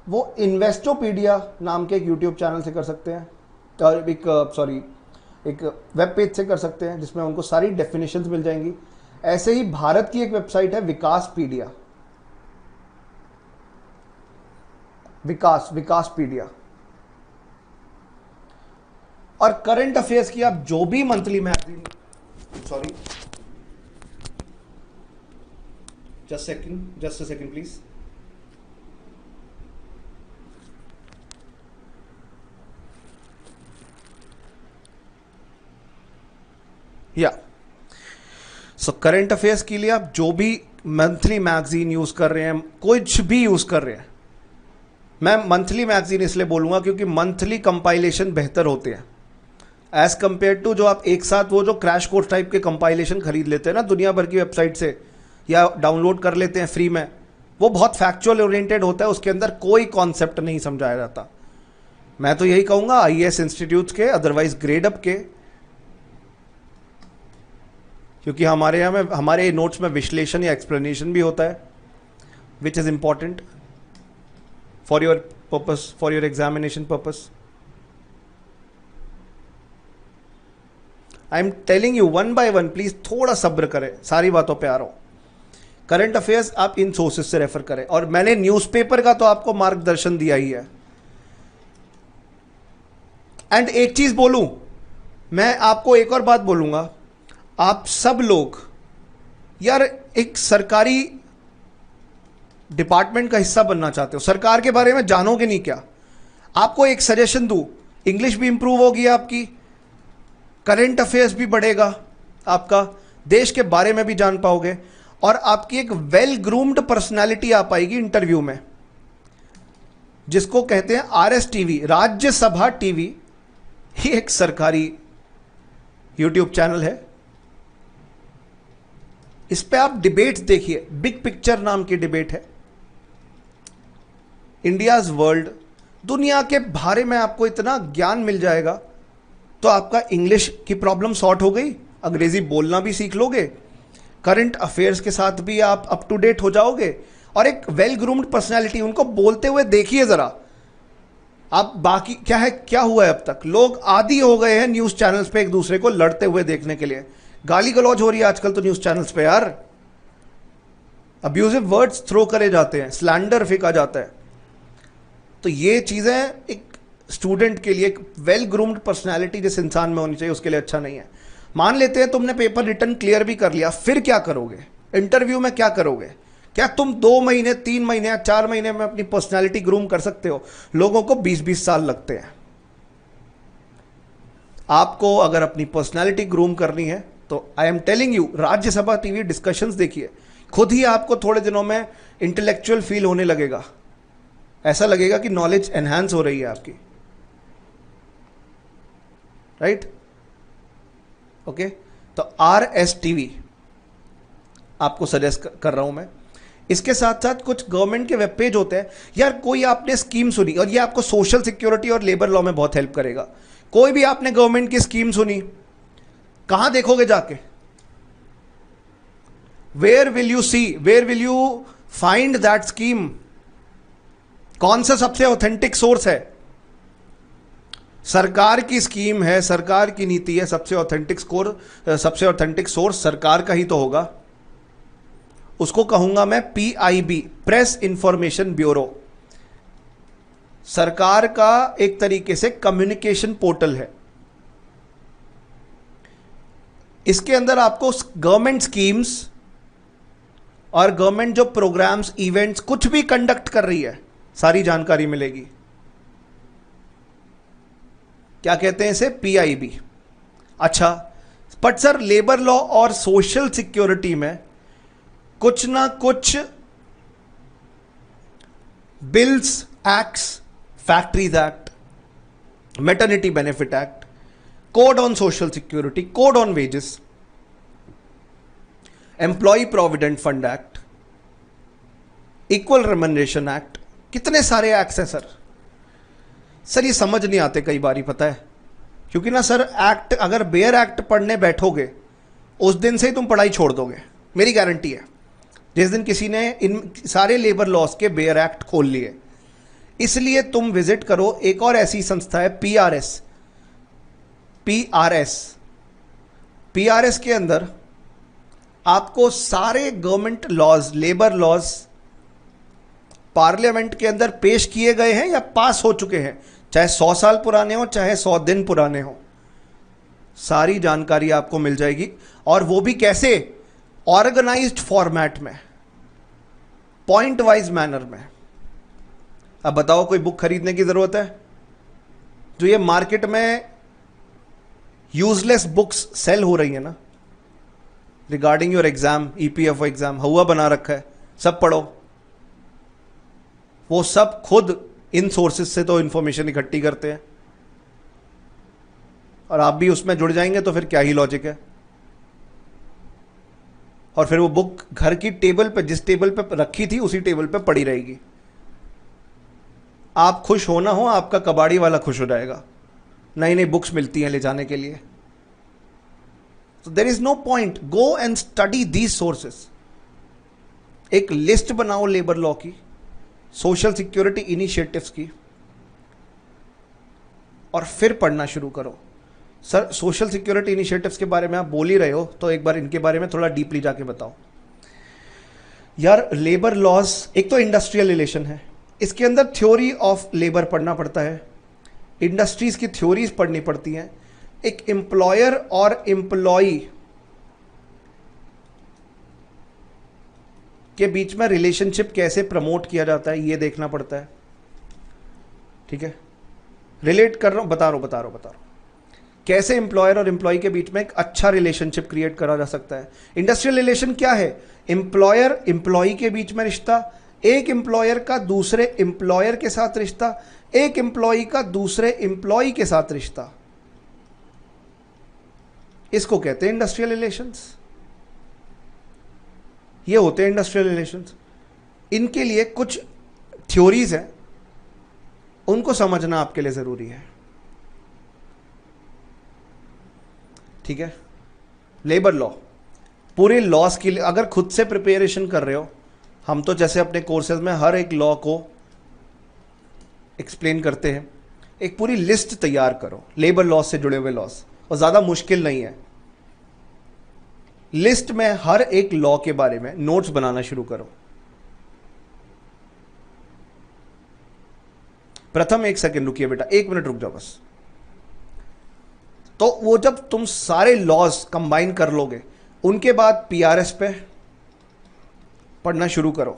वो इन्वेस्टोपीडिया नाम के एक यूट्यूब चैनल से कर सकते हैं, और एक वेब पेज से कर सकते हैं जिसमें उनको सारी डेफिनेशंस मिल जाएंगी। ऐसे ही भारत की एक वेबसाइट है विकासपीडिया, विकासपीडिया। और करंट अफेयर्स की आप जो भी monthly magazine, just a second please. या सो करंट अफेयर्स के लिए आप जो भी मंथली मैगजीन यूज कर रहे हैं, कुछ भी यूज कर रहे हैं, मैं मंथली मैगजीन इसलिए बोलूंगा क्योंकि मंथली कंपाइलेशन बेहतर होते हैं एज कंपेयर टू जो आप एक साथ वो जो क्रैश कोर्स टाइप के कंपाइलेशन खरीद लेते हैं ना दुनिया भर की वेबसाइट से, या डाउनलोड कर लेते हैं फ्री में। वो बहुत फैक्चुअल ओरिएंटेड होता है, उसके अंदर कोई कॉन्सेप्ट नहीं समझाया जाता। मैं तो यही कहूंगा आईएएस इंस्टीट्यूट के, अदरवाइज ग्रेड अप के, क्योंकि हमारे यहाँ में हमारे नोट्स में विश्लेषण या एक्सप्लेनेशन भी होता है, which is important for your purpose, for your examination purpose. I am telling you one by one, please थोड़ा सब्र करें, सारी बातों पे आ रहा हूं। करंट अफेयर्स आप इन सोर्सेज से रेफर करें, और मैंने न्यूज़पेपर का तो आपको मार्गदर्शन दिया ही है। एंड एक चीज बोलूं, मैं आपको एक और बात बोलूंगा, आप सब लोग यार एक सरकारी डिपार्टमेंट का हिस्सा बनना चाहते हो, सरकार के बारे में जानोगे नहीं क्या? आपको एक सजेशन दूं, इंग्लिश भी इंप्रूव होगी आपकी, करंट अफेयर्स भी बढ़ेगा आपका, देश के बारे में भी जान पाओगे, और आपकी एक वेल ग्रूम्ड पर्सनालिटी आ पाएगी इंटरव्यू में, जिसको कहते हैं आरएस-टीवी, राज्यसभा टीवी। ये एक सरकारी यूट्यूब चैनल है, इस पे आप डिबेट्स देखिए, बिग पिक्चर नाम की डिबेट है, इंडियाज वर्ल्ड, दुनिया के बारे में आपको इतना ज्ञान मिल जाएगा। तो आपका इंग्लिश की प्रॉब्लम सॉर्ट हो गई, अंग्रेजी बोलना भी सीख लोगे, करंट अफेयर्स के साथ भी आप अप टू डेट हो जाओगे, और एक वेल ग्रूम्ड पर्सनालिटी, उनको बोलते हुए देखिए जरा आप। बाकी क्या है, क्या हुआ है अब तक, लोग आदी हो गए हैं न्यूज चैनल्स पे एक दूसरे को लड़ते हुए देखने के लिए, गाली गलौज हो रही है आजकल तो न्यूज चैनल्स पे यार, अब्यूजिव वर्ड्स थ्रो करे जाते हैं, स्लैंडर फेंका जाता है। तो ये चीजें एक स्टूडेंट के लिए, एक वेल ग्रूम्ड पर्सनालिटी जिस इंसान में होनी चाहिए, उसके लिए अच्छा नहीं है। मान लेते हैं तुमने पेपर रिटर्न क्लियर भी कर लिया, फिर क्या करोगे इंटरव्यू में, क्या करोगे? क्या तुम 2 महीने 3 महीने या 4 महीने में अपनी पर्सनालिटी ग्रूम कर सकते हो? लोगों को 20-20 साल लगते हैं। आपको अगर अपनी पर्सनालिटी ग्रूम करनी है तो आई am telling you, Rajya Sabha TV discussions देखिए, खुद ही आपको थोड़े दिनों में इंटेलेक्चुअल फील होने लगेगा, ऐसा लगेगा कि नॉलेज एनहांस हो रही है आपकी, राइट? ओके, तो आरएस-टीवी आपको सजेस्ट कर रहा हूं मैं। इसके साथ साथ कुछ गवर्नमेंट के वेब पेज होते हैं यार, कोई आपने स्कीम सुनी, और ये आपको सोशल सिक्योरिटी और लेबर लॉ में बहुत हेल्प करेगा। कोई भी आपने गवर्नमेंट की स्कीम सुनी, कहां देखोगे जाके? Where will you see, where will you find that scheme? कौन सा सबसे ऑथेंटिक सोर्स है? सरकार की स्कीम है, सरकार की नीति है, सबसे ऑथेंटिक सोर्स सरकार का ही तो होगा। उसको कहूंगा मैं PIB, प्रेस इंफॉर्मेशन ब्यूरो। सरकार का एक तरीके से कम्युनिकेशन पोर्टल है। इसके अंदर आपको गवर्नमेंट स्कीम्स और गवर्नमेंट जो प्रोग्राम्स, इवेंट्स कुछ भी कंडक्ट कर रही है, सारी जानकारी मिलेगी। क्या कहते हैं इसे? PIB। अच्छा, बट सर लेबर लॉ और सोशल सिक्योरिटी में कुछ ना कुछ bills, acts, factories act, maternity benefit act, code on social security, code on wages, employ provident fund act, equal remuneration act, कितने सारे एक्ट्स हैं सर ये समझ नहीं आते कई बार ही, पता है क्योंकि ना सर एक्ट, अगर बेयर एक्ट पढ़ने बैठोगे उस दिन से ही तुम पढ़ाई छोड़ दोगे, मेरी गारंटी है। जिस दिन किसी ने इन सारे लेबर लॉस के बेयर एक्ट खोल लिए, इसलिए तुम विजिट करो एक और ऐसी संस्था है PRS के अंदर आपको सारे government laws, labour laws parliament के अंदर पेश किए गए हैं या पास हो चुके हैं, चाहे 100 साल पुराने हो, चाहे 100 दिन पुराने हो, सारी जानकारी आपको मिल जाएगी। और वो भी कैसे? ऑर्गेनाइज्ड फॉर्मेट में, पॉइंट वाइज मैनर में। अब बताओ, कोई बुक खरीदने की जरूरत है? जो ये मार्केट में यूजलेस बुक्स सेल हो रही है ना, regarding your exam, EPFO exam, हुआ बना रखा है, सब पढ़ो। वो सब खुद इन सोर्सेज से तो इंफॉर्मेशन इकट्ठी करते हैं, और आप भी उसमें जुड़ जाएंगे तो फिर क्या ही लॉजिक है। और फिर वो बुक घर की टेबल पे, जिस टेबल पे रखी थी उसी टेबल पे पड़ी रहेगी। आप खुश हो ना हो, आपका कबाड़ी वाला खुश हो जाएगा, नई नई बुक्स मिलती हैं ले जाने के लिए। तो there is no point, go and study these sources. एक लिस्ट बनाओ लेबर लॉ की, सोशल सिक्योरिटी इनिशिएटिव्स की, और फिर पढ़ना शुरू करो। सर सोशल सिक्योरिटी इनिशिएटिव्स के बारे में आप बोल ही रहे हो, तो एक बार इनके बारे में थोड़ा डीपली जाके बताओ यार। लेबर लॉज एक तो इंडस्ट्रियल रिलेशन है, इसके अंदर थ्योरी ऑफ लेबर पढ़ना पड़ता है, इंडस्ट्रीज की थ्योरीज पढ़नी पड़ती हैं, एक एम्प्लॉयर और एम्प्लॉई के बीच में रिलेशनशिप कैसे प्रमोट किया जाता है ये देखना पड़ता है। ठीक है, रिलेट कर रहा हूं, बता रहा हूं कैसे एम्प्लॉयर और एम्प्लॉय के बीच में एक अच्छा रिलेशनशिप क्रिएट करा जा सकता है। इंडस्ट्रियल रिलेशन क्या है? एम्प्लॉयर एम्प्लॉय के बीच में रिश्ता, एक एम्प्लॉयर का दूसरे एम्प्लॉयर के साथ रिश्ता, एक एम्प्लॉय का दूसरे एम्प्लॉय के साथ रिश्ता, इसको कहते हैं इंडस्ट्रियल रिलेशंस। ये होते हैं इंडस्ट्रियल रिलेशंस। इनके लिए कुछ थ्योरीज हैं, उनको समझना आपके लिए जरूरी है। ठीक है, लेबर लॉ, पूरे लॉस के लिए अगर खुद से प्रिपरेशन कर रहे हो, हम तो जैसे अपने कोर्सेज में हर एक लॉ को एक्सप्लेन करते हैं, एक पूरी लिस्ट तैयार करो लेबर लॉ से जुड़े हुए लॉस, और ज़्यादा मुश्किल नहीं है। लिस्ट में हर एक लॉ के बारे में नोट्स बनाना शुरू करो। प्रथम 1 सेकंड रुकिए बेटा, 1 मिनट रुक जाओ बस। तो वो जब तुम सारे लॉज कंबाइन कर लोगे, उनके बाद PRS पे पढ़ना शुरू करो,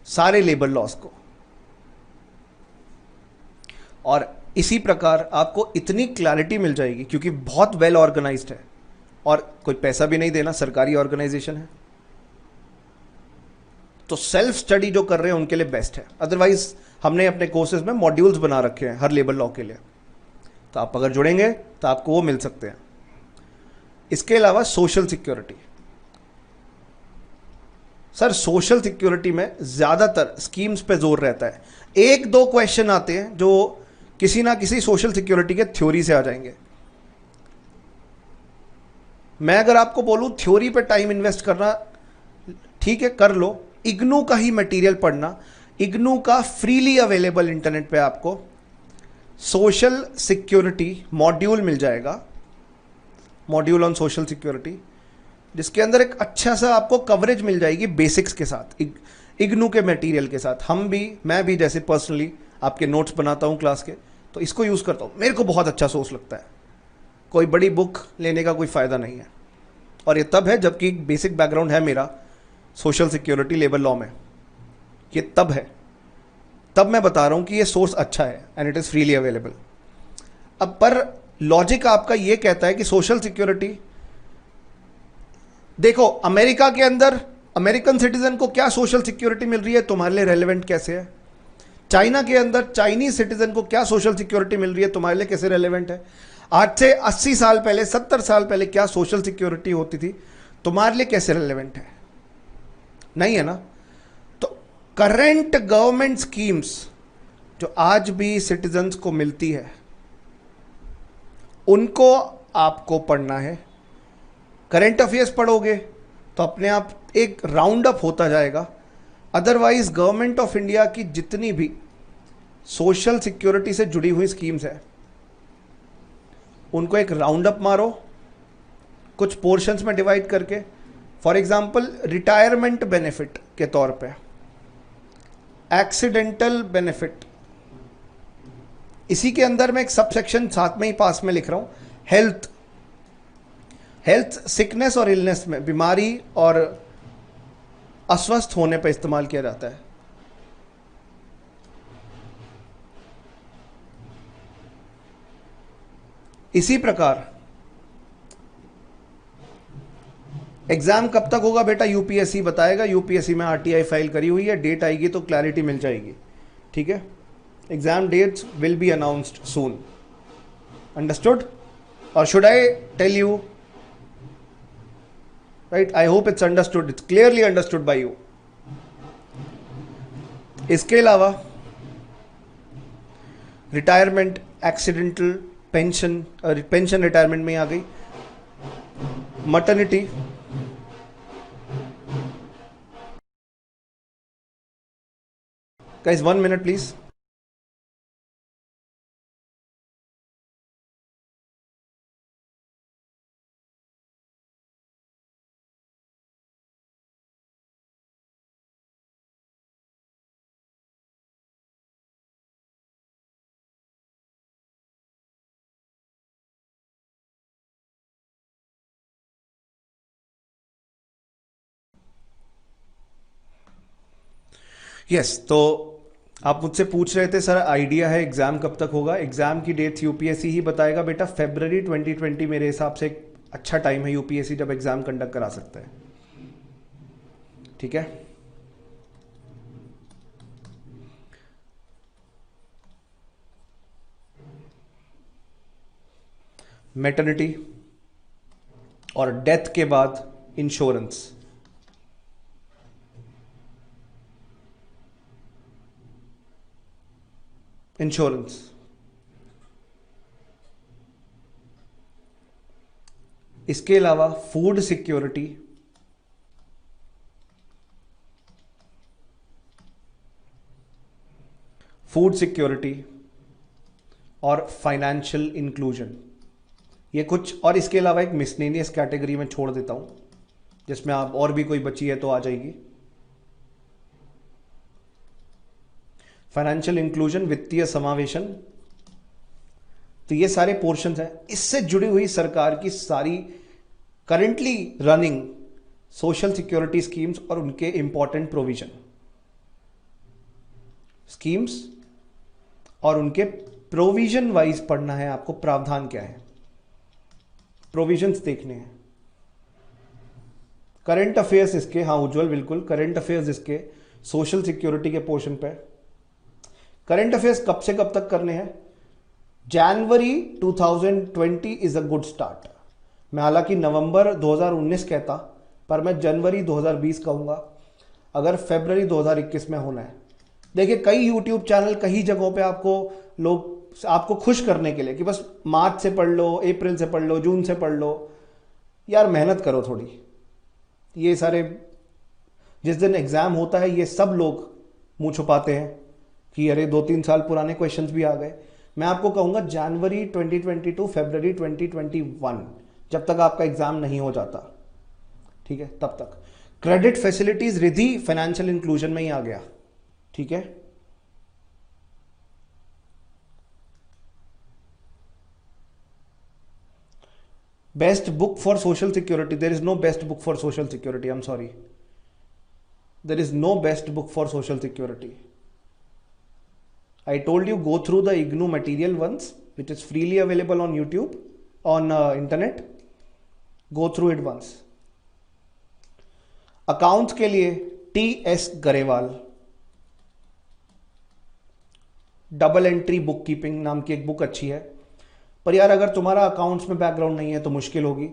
सारे लेबर लॉज को। और इसी प्रकार आपको इतनी क्लैरिटी मिल जाएगी, क्योंकि बहुत वेल ऑर्गेनाइज्ड है और कोई पैसा भी नहीं देना, सरकारी ऑर्गेनाइजेशन है, तो सेल्फ स्टडी जो कर रहे हैं उनके लिए बेस्ट है। अदरवाइज हमने अपने कोर्सेज में मॉड्यूल्स बना रखे हैं हर लेबर लॉ के लिए, तो आप अगर जुड़ेंगे तो आपको वो मिल सकते हैं। इसके अलावा social security, sir social security में ज्यादातर स्कीम्स पे जोर रहता है। 1-2 क्वेश्चन आते हैं जो किसी ना किसी सोशल सिक्योरिटी के थ्योरी से आ जाएंगे। मैं अगर आपको बोलूं थ्योरी पे टाइम इन्वेस्ट करना, ठीक है कर लो, इग्नू का ही मटेरियल पढ़ना, इग्नू का फ्रीली अवेलेबल इंटरनेट पे आपको सोशल सिक्योरिटी मॉड्यूल मिल जाएगा, मॉड्यूल ऑन सोशल सिक्योरिटी। जिसके अंदर एक अच्छा सा आपको कवरेज मिल जाएगी बेसिक्स के साथ, इग्नू के मटेरियल के साथ। मैं भी जैसे पर्सनली आपके नोट्स बनाता हूँ क्लास के, तो इसको यूज़ करता हूँ, मेरे को बहुत अच्छा सोर्स लगता है। कोई बड़ी बुक लेने का कोई फ़ायदा नहीं है। और ये तब है जबकि बेसिक बैकग्राउंड है मेरा सोशल सिक्योरिटी लेबर लॉ में, ये तब है, तब मैं बता रहा हूँ कि ये सोर्स अच्छा है and it is freely available. अब पर लॉजिक आपका ये कहता है कि सोशल सिक्योरिटी, देखो अमेरिका के अंदर अमेरिकन सिटीजन को क्या सोशल सिक्योरिटी मिल रही है, तुम्हारे लिए रेलेवेंट कैसे है? चाइना के अंदर चाइनीज सिटीजन को क्या सोशल सिक्योरिटी मिल रही है, तुम्हारे लिए कैसे रेलेवेंट है? आज से 80 साल पहले 70 साल पहले क्या सोशल सिक्योरिटी होती थी, तुम्हारे लिए कैसे रेलेवेंट है? नहीं है ना। तो करंट गवर्नमेंट स्कीम्स जो आज भी सिटीजन्स को मिलती है, उनको आपको पढ़ना है। करंट अफेयर्स पढ़ोगे तो अपने आप एक राउंड अप होता जाएगा। अदरवाइज गवर्नमेंट ऑफ इंडिया की जितनी भी सोशल सिक्योरिटी से जुड़ी हुई स्कीम्स है, उनको एक राउंड अप मारो, कुछ पोर्शंस में डिवाइड करके। फॉर एग्जांपल रिटायरमेंट बेनिफिट के तौर पे, एक्सीडेंटल बेनिफिट, इसी के अंदर मैं एक सब सेक्शन साथ में ही पास में लिख रहा हूं, हेल्थ सिकनेस और इलनेस में, बीमारी और अस्वस्थ होने पर इस्तेमाल किया जाता है। इसी प्रकार एग्जाम कब तक होगा बेटा, यूपीएससी बताएगा। यूपीएससी में आरटीआई फाइल करी हुई है, डेट आएगी तो क्लैरिटी मिल जाएगी, ठीक है। Exam dates will be announced soon, understood? और should I tell you, right? I hope it's understood, it's clearly understood by you. इसके अलावा रिटायरमेंट, एक्सीडेंटल, पेंशन रिटायरमेंट में आ गई, maternity, guys 1 minute please. Yes, तो आप मुझसे पूछ रहे थे सर आइडिया है एग्जाम कब तक होगा। एग्जाम की डेट्स यूपीएससी ही बताएगा बेटा। फरवरी 2020 मेरे हिसाब से एक अच्छा टाइम है यूपीएससी जब एग्जाम कंडक्ट करा सकता है, ठीक है। मैटरनिटी और डेथ के बाद इंश्योरेंस, इसके अलावा फूड सिक्योरिटी, और फाइनेंशियल इंक्लूजन, ये कुछ। और इसके अलावा एक मिसलेनियस कैटेगरी में छोड़ देता हूं, जिसमें आप और भी कोई बची है तो आ जाएगी। फाइनेंशियल इंक्लूजन, वित्तीय समावेशन, तो ये सारे पोर्शंस हैं। इससे जुड़ी हुई सरकार की सारी currently running social security schemes और उनके इंपॉर्टेंट प्रोविजन, स्कीम्स और उनके प्रोविजन वाइज पढ़ना है आपको। प्रावधान क्या है, प्रोविजंस देखने हैं। करंट अफेयर्स इसके, हाँ उज्जवल बिल्कुल, करंट अफेयर्स इसके सोशल सिक्योरिटी के पोर्शन पे। करंट अफेयर्स कब से कब तक करने हैं? जनवरी 2020 इज अ गुड स्टार्ट। मैं हालांकि नवंबर 2019 कहता, पर मैं जनवरी 2020 कहूंगा अगर फरवरी 2021 में होना है। देखिए कई यूट्यूब चैनल कई जगहों पे आपको खुश करने के लिए कि बस मार्च से पढ़ लो, अप्रैल से पढ़ लो, जून से पढ़ लो। यार मेहनत करो थोड़ी। ये सारे जिस दिन एग्जाम होता है ये सब लोग मुंह छुपाते हैं कि अरे 2-3 साल पुराने क्वेश्चंस भी आ गए। मैं आपको कहूंगा जनवरी 2022 फरवरी 2021, जब तक आपका एग्जाम नहीं हो जाता, ठीक है, तब तक credit facilities Riddhi financial inclusion में ही आ गया, ठीक है। Best book for social security, there is no best book for social security, I am sorry, there is no best book for social security. I told you go through the IGNOU material once, which is freely available on YouTube, on internet. Go through it once. Accounts के लिए TS Grewal, double entry book keeping नाम की एक book अच्छी है, पर यार अगर तुम्हारा अकाउंट्स में बैकग्राउंड नहीं है तो मुश्किल होगी.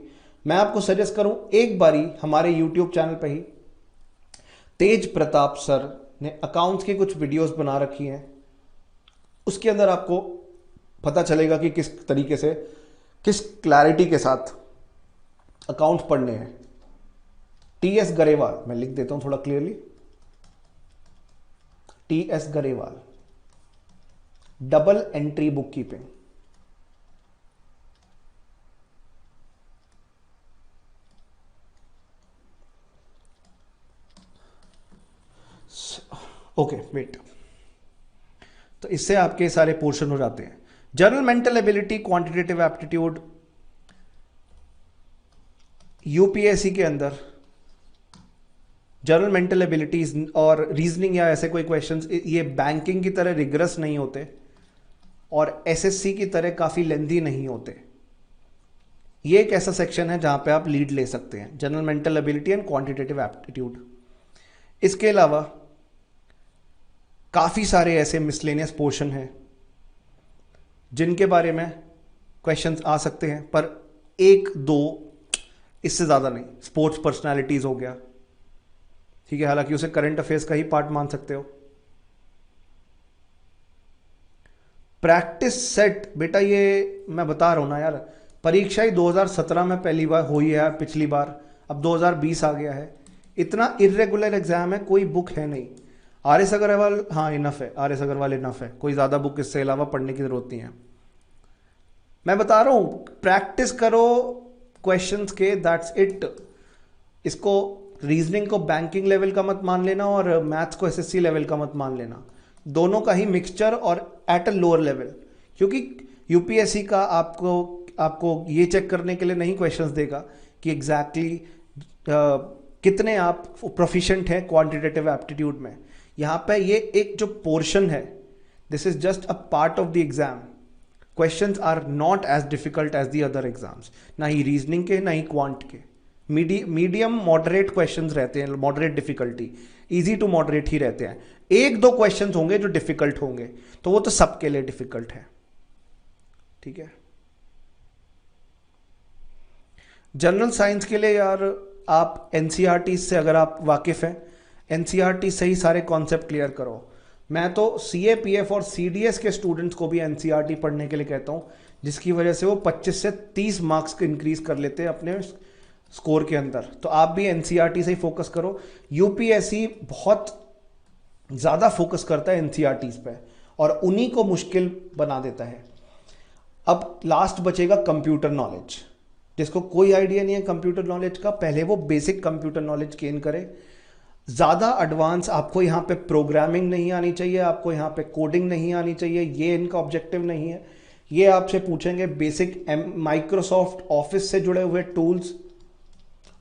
मैं आपको सजेस्ट करूं एक बारी हमारे YouTube चैनल पे ही तेज प्रताप सर ने अकाउंट्स की कुछ वीडियोस बना रखी हैं, उसके अंदर आपको पता चलेगा कि किस तरीके से, किस क्लैरिटी के साथ अकाउंट पढ़ने हैं. TS गरेवाल, मैं लिख देता हूं थोड़ा clearly, TS Grewal, double entry book keeping. Okay wait, तो इससे आपके सारे पोर्शन हो जाते हैं. General mental ability, quantitative aptitude, UPSC के अंदर जनरल मेंटल एबिलिटीज और रीजनिंग या ऐसे कोई क्वेश्चंस, ये बैंकिंग की तरह रिगरस नहीं होते और एसएससी की तरह काफी लेंथी नहीं होते. ये एक ऐसा सेक्शन है जहां पे आप लीड ले सकते हैं, general mental ability and quantitative aptitude. इसके अलावा काफ़ी सारे ऐसे मिसलेनियस पोर्शन हैं जिनके बारे में क्वेश्चंस आ सकते हैं, पर एक दो, इससे ज़्यादा नहीं. स्पोर्ट्स पर्सनालिटीज़ हो गया, ठीक है, हालांकि उसे करंट अफेयर्स का ही पार्ट मान सकते हो. प्रैक्टिस सेट, बेटा ये मैं बता रहा हूं ना यार, परीक्षा ही 2017 में पहली बार हुई है, पिछली बार, अब 2020 आ गया है. इतना इरेगुलर एग्जाम है, कोई बुक है नहीं. आर.एस. अग्रवाल, हाँ इनफ है, आर.एस. अग्रवाल इनफ है, कोई ज़्यादा बुक इससे अलावा पढ़ने की ज़रूरत नहीं है. मैं बता रहा हूँ प्रैक्टिस करो क्वेश्चंस के, दैट्स इट. इसको रीजनिंग को बैंकिंग लेवल का मत मान लेना और मैथ्स को एसएससी लेवल का मत मान लेना, दोनों का ही मिक्सचर और एट अ लोअर लेवल. क्योंकि यूपीएससी का आपको ये चेक करने के लिए नहीं क्वेश्चंस देगा कि एग्जैक्टली कितने आप प्रोफिशिएंट हैं क्वांटिटेटिव एप्टीट्यूड में. यहाँ पे ये एक जो पोर्शन है, this is just a part of the exam. Questions are not as difficult as the other exams, ना ही रीजनिंग के ना ही क्वांट के. मीडियम मॉडरेट क्वेश्चंस रहते हैं, moderate difficulty, easy to moderate ही रहते हैं. एक दो क्वेश्चंस होंगे जो डिफिकल्ट होंगे, तो वो तो सबके लिए डिफिकल्ट है, ठीक है. जनरल साइंस के लिए यार आप एनसीईआरटी से अगर आप वाकिफ हैं, एनसीईआरटी से ही सारे कॉन्सेप्ट क्लियर करो. मैं तो सीएपीएफ और सीडीएस के स्टूडेंट्स को भी एनसीईआरटी पढ़ने के लिए कहता हूँ, जिसकी वजह से वो 25 से 30 मार्क्स को इंक्रीज कर लेते हैं अपने स्कोर के अंदर. तो आप भी एनसीईआरटी से ही फोकस करो. यूपीएससी बहुत ज़्यादा फोकस करता है एनसीईआरटीज पे और उन्हीं को मुश्किल बना देता है. अब लास्ट बचेगा कंप्यूटर नॉलेज. जिसको कोई आइडिया नहीं है कंप्यूटर नॉलेज का, पहले वो बेसिक कंप्यूटर नॉलेज गेन करे. ज़्यादा एडवांस आपको यहाँ पे प्रोग्रामिंग नहीं आनी चाहिए, आपको यहाँ पे कोडिंग नहीं आनी चाहिए, ये इनका ऑब्जेक्टिव नहीं है. ये आपसे पूछेंगे बेसिक माइक्रोसॉफ्ट ऑफिस से जुड़े हुए टूल्स,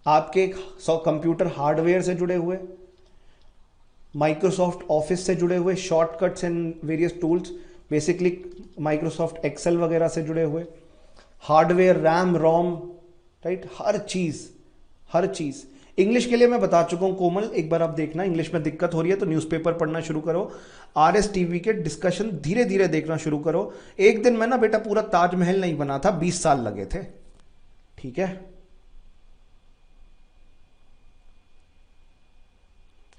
आपके कंप्यूटर हार्डवेयर से जुड़े हुए, माइक्रोसॉफ्ट ऑफिस से जुड़े हुए shortcuts and various tools, basically Microsoft Excel वगैरह से जुड़े हुए, हार्डवेयर, रैम, रोम, राइट, हर चीज़. इंग्लिश के लिए मैं बता चुका हूं कोमल, एक बार आप देखना, इंग्लिश में दिक्कत हो रही है तो न्यूज़पेपर पढ़ना शुरू करो, आरएस टीवी के डिस्कशन धीरे धीरे देखना शुरू करो. एक दिन में ना बेटा पूरा ताजमहल नहीं बना था, 20 साल लगे थे, ठीक है.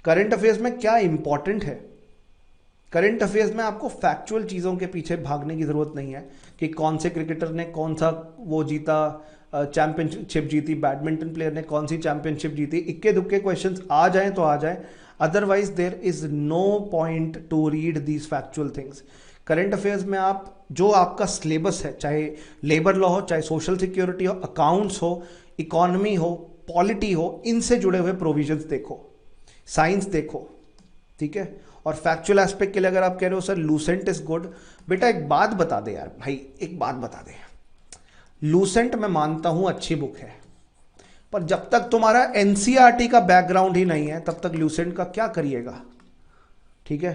करंट अफेयर्स में क्या इंपॉर्टेंट है, करंट अफेयर्स में आपको फैक्चुअल चीज़ों के पीछे भागने की ज़रूरत नहीं है कि कौन से क्रिकेटर ने कौन सा वो जीता, चैंपियनशिप जीती, बैडमिंटन प्लेयर ने कौन सी चैंपियनशिप जीती. इक्के दुक्के क्वेश्चंस आ जाएं तो आ जाएं, otherwise there is no point to read these factual things. Current affairs में आप जो आपका सिलेबस है, चाहे लेबर लॉ हो, चाहे सोशल सिक्योरिटी हो, अकाउंट्स हो, इकोनॉमी हो, पॉलिटी हो, इनसे जुड़े हुए प्रोविजंस देखो, साइंस देखो, ठीक है। और फैक्चुअल एस्पेक्ट के लिए अगर आप कह रहे हो सर लूसेंट इज गुड, बेटा एक बात बता दे यार भाई, एक बात बता दे, लूसेंट मैं मानता हूं अच्छी बुक है, पर जब तक तुम्हारा एनसीईआरटी का बैकग्राउंड ही नहीं है तब तक लूसेंट का क्या करिएगा, ठीक है।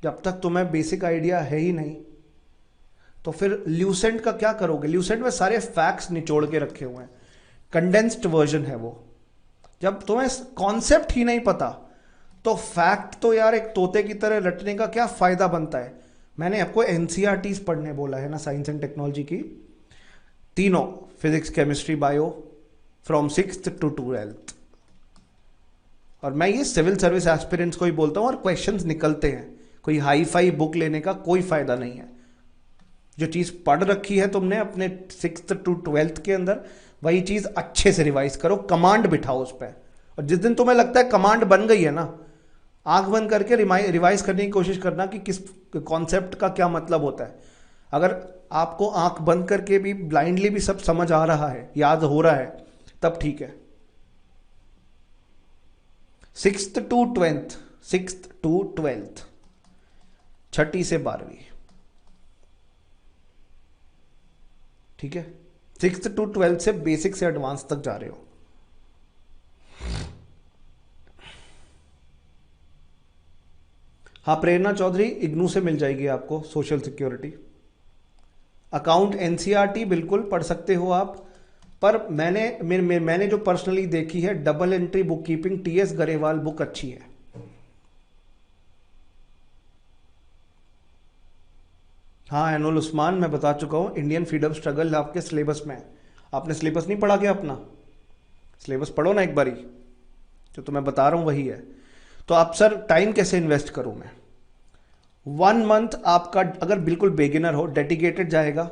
जब तक तुम्हें बेसिक आइडिया है ही नहीं तो फिर ल्यूसेंट का क्या करोगे। ल्यूसेंट में सारे फैक्ट्स निचोड़ के रखे हुए हैं, कंडेंस्ड वर्जन है वो। जब तुम्हें कॉन्सेप्ट ही नहीं पता तो फैक्ट तो यार एक तोते की तरह रटने का क्या फायदा बनता है। मैंने आपको एनसीईआरटीज पढ़ने बोला है ना, साइंस एंड टेक्नोलॉजी की तीनों, physics chemistry bio, from 6th to 12th। और मैं ये सिविल सर्विस एस्पिरेंट्स को ही बोलता हूँ, और क्वेश्चंस निकलते हैं, कोई हाई फाई बुक लेने का कोई फायदा नहीं है। जो चीज़ पढ़ रखी है तुमने अपने 6th to 12th के अंदर, वही चीज़ अच्छे से रिवाइज करो, कमांड बिठाओ उस पर। और जिस दिन तुम्हें लगता है कमांड बन गई है ना, आंख बंद करके रिवाइज करने की कोशिश करना कि किस कॉन्सेप्ट का क्या मतलब होता है। अगर आपको आंख बंद करके भी ब्लाइंडली भी सब समझ आ रहा है, याद हो रहा है, तब ठीक है। 6th to 12th, 6ठी से 12वीं, ठीक है। 6th to 12th से बेसिक से एडवांस तक जा रहे हो। हाँ प्रेरणा चौधरी, इग्नू से मिल जाएगी आपको सोशल सिक्योरिटी। अकाउंट एनसीईआरटी बिल्कुल पढ़ सकते हो आप, पर मैंने जो पर्सनली देखी है double entry book keeping, TS Grewal book अच्छी है। हाँ एनुल उस्मान, मैं बता चुका हूँ, इंडियन फ्रीडम स्ट्रगल आपके सिलेबस में है। आपने सिलेबस नहीं पढ़ा क्या अपना? सिलेबस पढ़ो ना एक बारी, जो तो मैं बता रहा हूँ वही है। तो आप सर टाइम कैसे इन्वेस्ट करूँ मैं? 1 month आपका अगर बिल्कुल बेगिनर हो, डेडिकेटेड जाएगा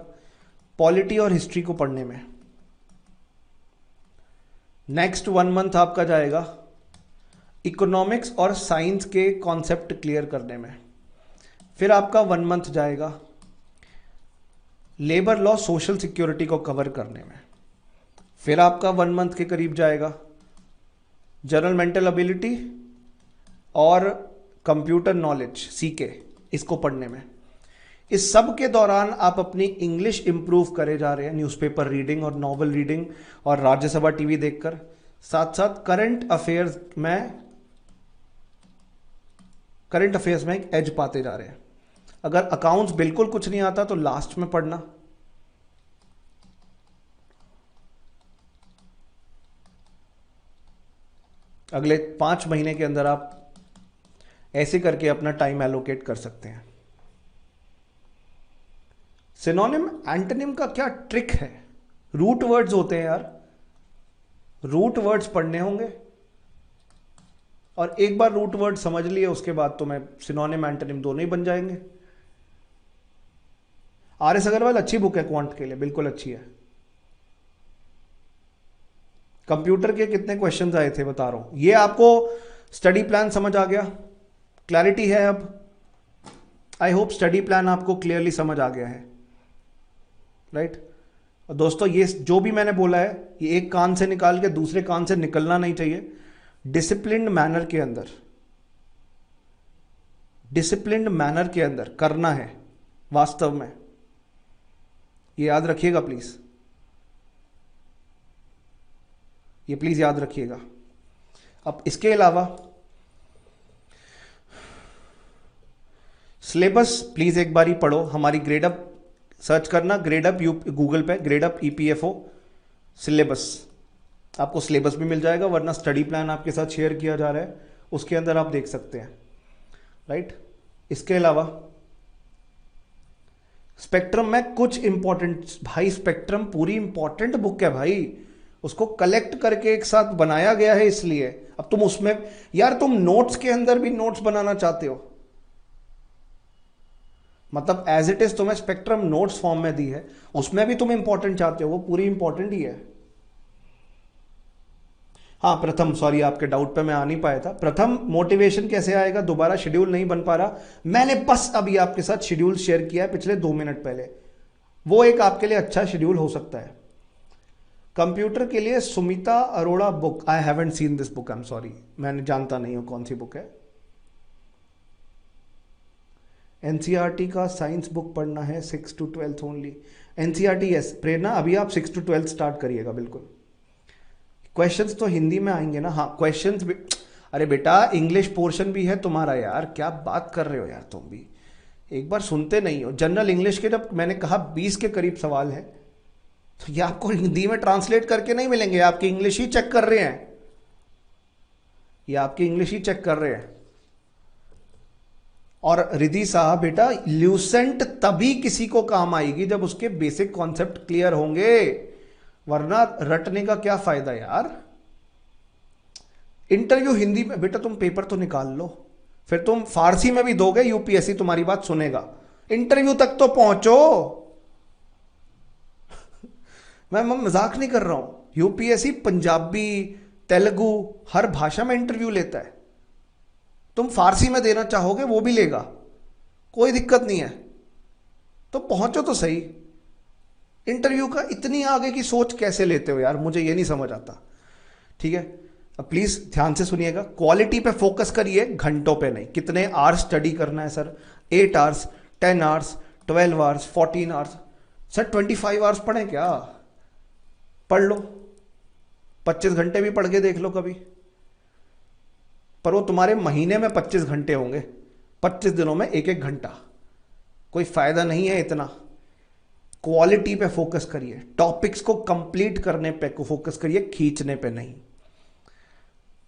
पॉलिटी और हिस्ट्री को पढ़ने में। नेक्स्ट 1 month आपका जाएगा इकोनॉमिक्स और साइंस के कॉन्सेप्ट क्लियर करने में। फिर आपका 1 month जाएगा लेबर लॉ, सोशल सिक्योरिटी को कवर करने में। फिर आपका 1 month के करीब जाएगा जनरल मेंटल एबिलिटी और कंप्यूटर नॉलेज, सीके, इसको पढ़ने में। इस सब के दौरान आप अपनी इंग्लिश इंप्रूव करे जा रहे हैं, न्यूज़पेपर रीडिंग और नॉवल रीडिंग और राज्यसभा टीवी देखकर। साथ साथ करंट अफेयर्स में एक एज पाते जा रहे हैं। अगर अकाउंट्स बिल्कुल कुछ नहीं आता तो लास्ट में पढ़ना। अगले 5 महीने के अंदर आप ऐसे करके अपना टाइम एलोकेट कर सकते हैं। सिनोनिम एंटोनिम का क्या ट्रिक है? रूट वर्ड्स होते हैं यार, रूट वर्ड्स पढ़ने होंगे, और एक बार रूट वर्ड समझ लिए उसके बाद तो मैं सिनोनिम एंटोनिम दोनों ही बन जाएंगे। आर.एस. अग्रवाल अच्छी बुक है क्वांट के लिए, बिल्कुल अच्छी है। कंप्यूटर के कितने क्वेश्चंस आए थे बता रहा हूं। ये आपको स्टडी प्लान समझ आ गया, क्लैरिटी है अब? आई होप स्टडी प्लान आपको क्लियरली समझ आ गया है, राइट? और दोस्तों ये जो भी मैंने बोला है ये एक कान से निकाल के दूसरे कान से निकलना नहीं चाहिए। डिसिप्लिन्ड मैनर के अंदर, डिसिप्लिन्ड मैनर के अंदर करना है वास्तव में, ये याद रखिएगा प्लीज, ये प्लीज याद रखिएगा। अब इसके अलावा सिलेबस प्लीज एक बार ही पढ़ो। हमारी ग्रेडअप सर्च करना, ग्रेडअप गूगल पे, ग्रेडअप ईपीएफओ सिलेबस, आपको सिलेबस भी मिल जाएगा, वरना स्टडी प्लान आपके साथ शेयर किया जा रहा है, उसके अंदर आप देख सकते हैं, राइट? इसके अलावा स्पेक्ट्रम में कुछ इंपॉर्टेंट, भाई स्पेक्ट्रम पूरी इंपॉर्टेंट बुक है भाई, उसको कलेक्ट करके एक साथ बनाया गया है, इसलिए अब तुम उसमें यार तुम नोट्स के अंदर भी नोट्स बनाना चाहते हो, मतलब एज इट इज तुम्हें स्पेक्ट्रम नोट्स फॉर्म में दी है, उसमें भी तुम इंपॉर्टेंट चाहते हो, वो पूरी इंपॉर्टेंट ही है। हाँ प्रथम, सॉरी आपके डाउट पे मैं आ नहीं पाया था। प्रथम मोटिवेशन कैसे आएगा? दोबारा शेड्यूल नहीं बन पा रहा, मैंने बस अभी आपके साथ शेड्यूल शेयर किया है पिछले 2 मिनट पहले, वो एक आपके लिए अच्छा शेड्यूल हो सकता है। कंप्यूटर के लिए Sumita Arora book, I haven't seen this book, I am sorry, मैंने जानता नहीं हूं कौन सी बुक है। एनसीईआरटी का साइंस बुक पढ़ना है 6 to 12 ओनली। एनसीईआरटी यस प्रेरणा, अभी आप 6 to 12 स्टार्ट करिएगा बिल्कुल। क्वेश्चंस तो हिंदी में आएंगे ना, हाँ क्वेश्चंस भी। अरे बेटा इंग्लिश पोर्शन भी है तुम्हारा यार, क्या बात कर रहे हो यार तुम भी, एक बार सुनते नहीं हो। जनरल इंग्लिश के जब मैंने कहा 20 के करीब सवाल है, तो ये आपको हिंदी में ट्रांसलेट करके नहीं मिलेंगे, आपकी इंग्लिश ही चेक कर रहे हैं, ये आपकी इंग्लिश ही चेक कर रहे हैं। और रिधि साहब बेटा ल्यूसेंट तभी किसी को काम आएगी जब उसके बेसिक कॉन्सेप्ट क्लियर होंगे, वरना रटने का क्या फायदा यार। इंटरव्यू हिंदी में बेटा, तुम पेपर तो निकाल लो, फिर तुम फारसी में भी दोगे, यूपीएससी तुम्हारी बात सुनेगा। इंटरव्यू तक तो पहुंचो। मैं मजाक नहीं कर रहा हूं, यूपीएससी पंजाबी तेलुगु हर भाषा में इंटरव्यू लेता है। तुम फारसी में देना चाहोगे वो भी लेगा, कोई दिक्कत नहीं है, तो पहुंचो तो सही। इंटरव्यू का इतनी आगे की सोच कैसे लेते हो यार, मुझे ये नहीं समझ आता। ठीक है, अब प्लीज ध्यान से सुनिएगा, क्वालिटी पे फोकस करिए, घंटों पे नहीं। कितने आवर्स स्टडी करना है sir? 8 hours, 10 hours, 12 hours, 14 hours. Sir 25 hours पढ़ें क्या? पढ़ लो, 25 घंटे भी पढ़ के देख लो कभी, पर वो तुम्हारे महीने में 25 घंटे होंगे, 25 दिनों में 1-1 घंटा, कोई फायदा नहीं है इतना। क्वालिटी पे फोकस करिए, टॉपिक्स को कंप्लीट करने पे को फोकस करिए, खींचने पे नहीं।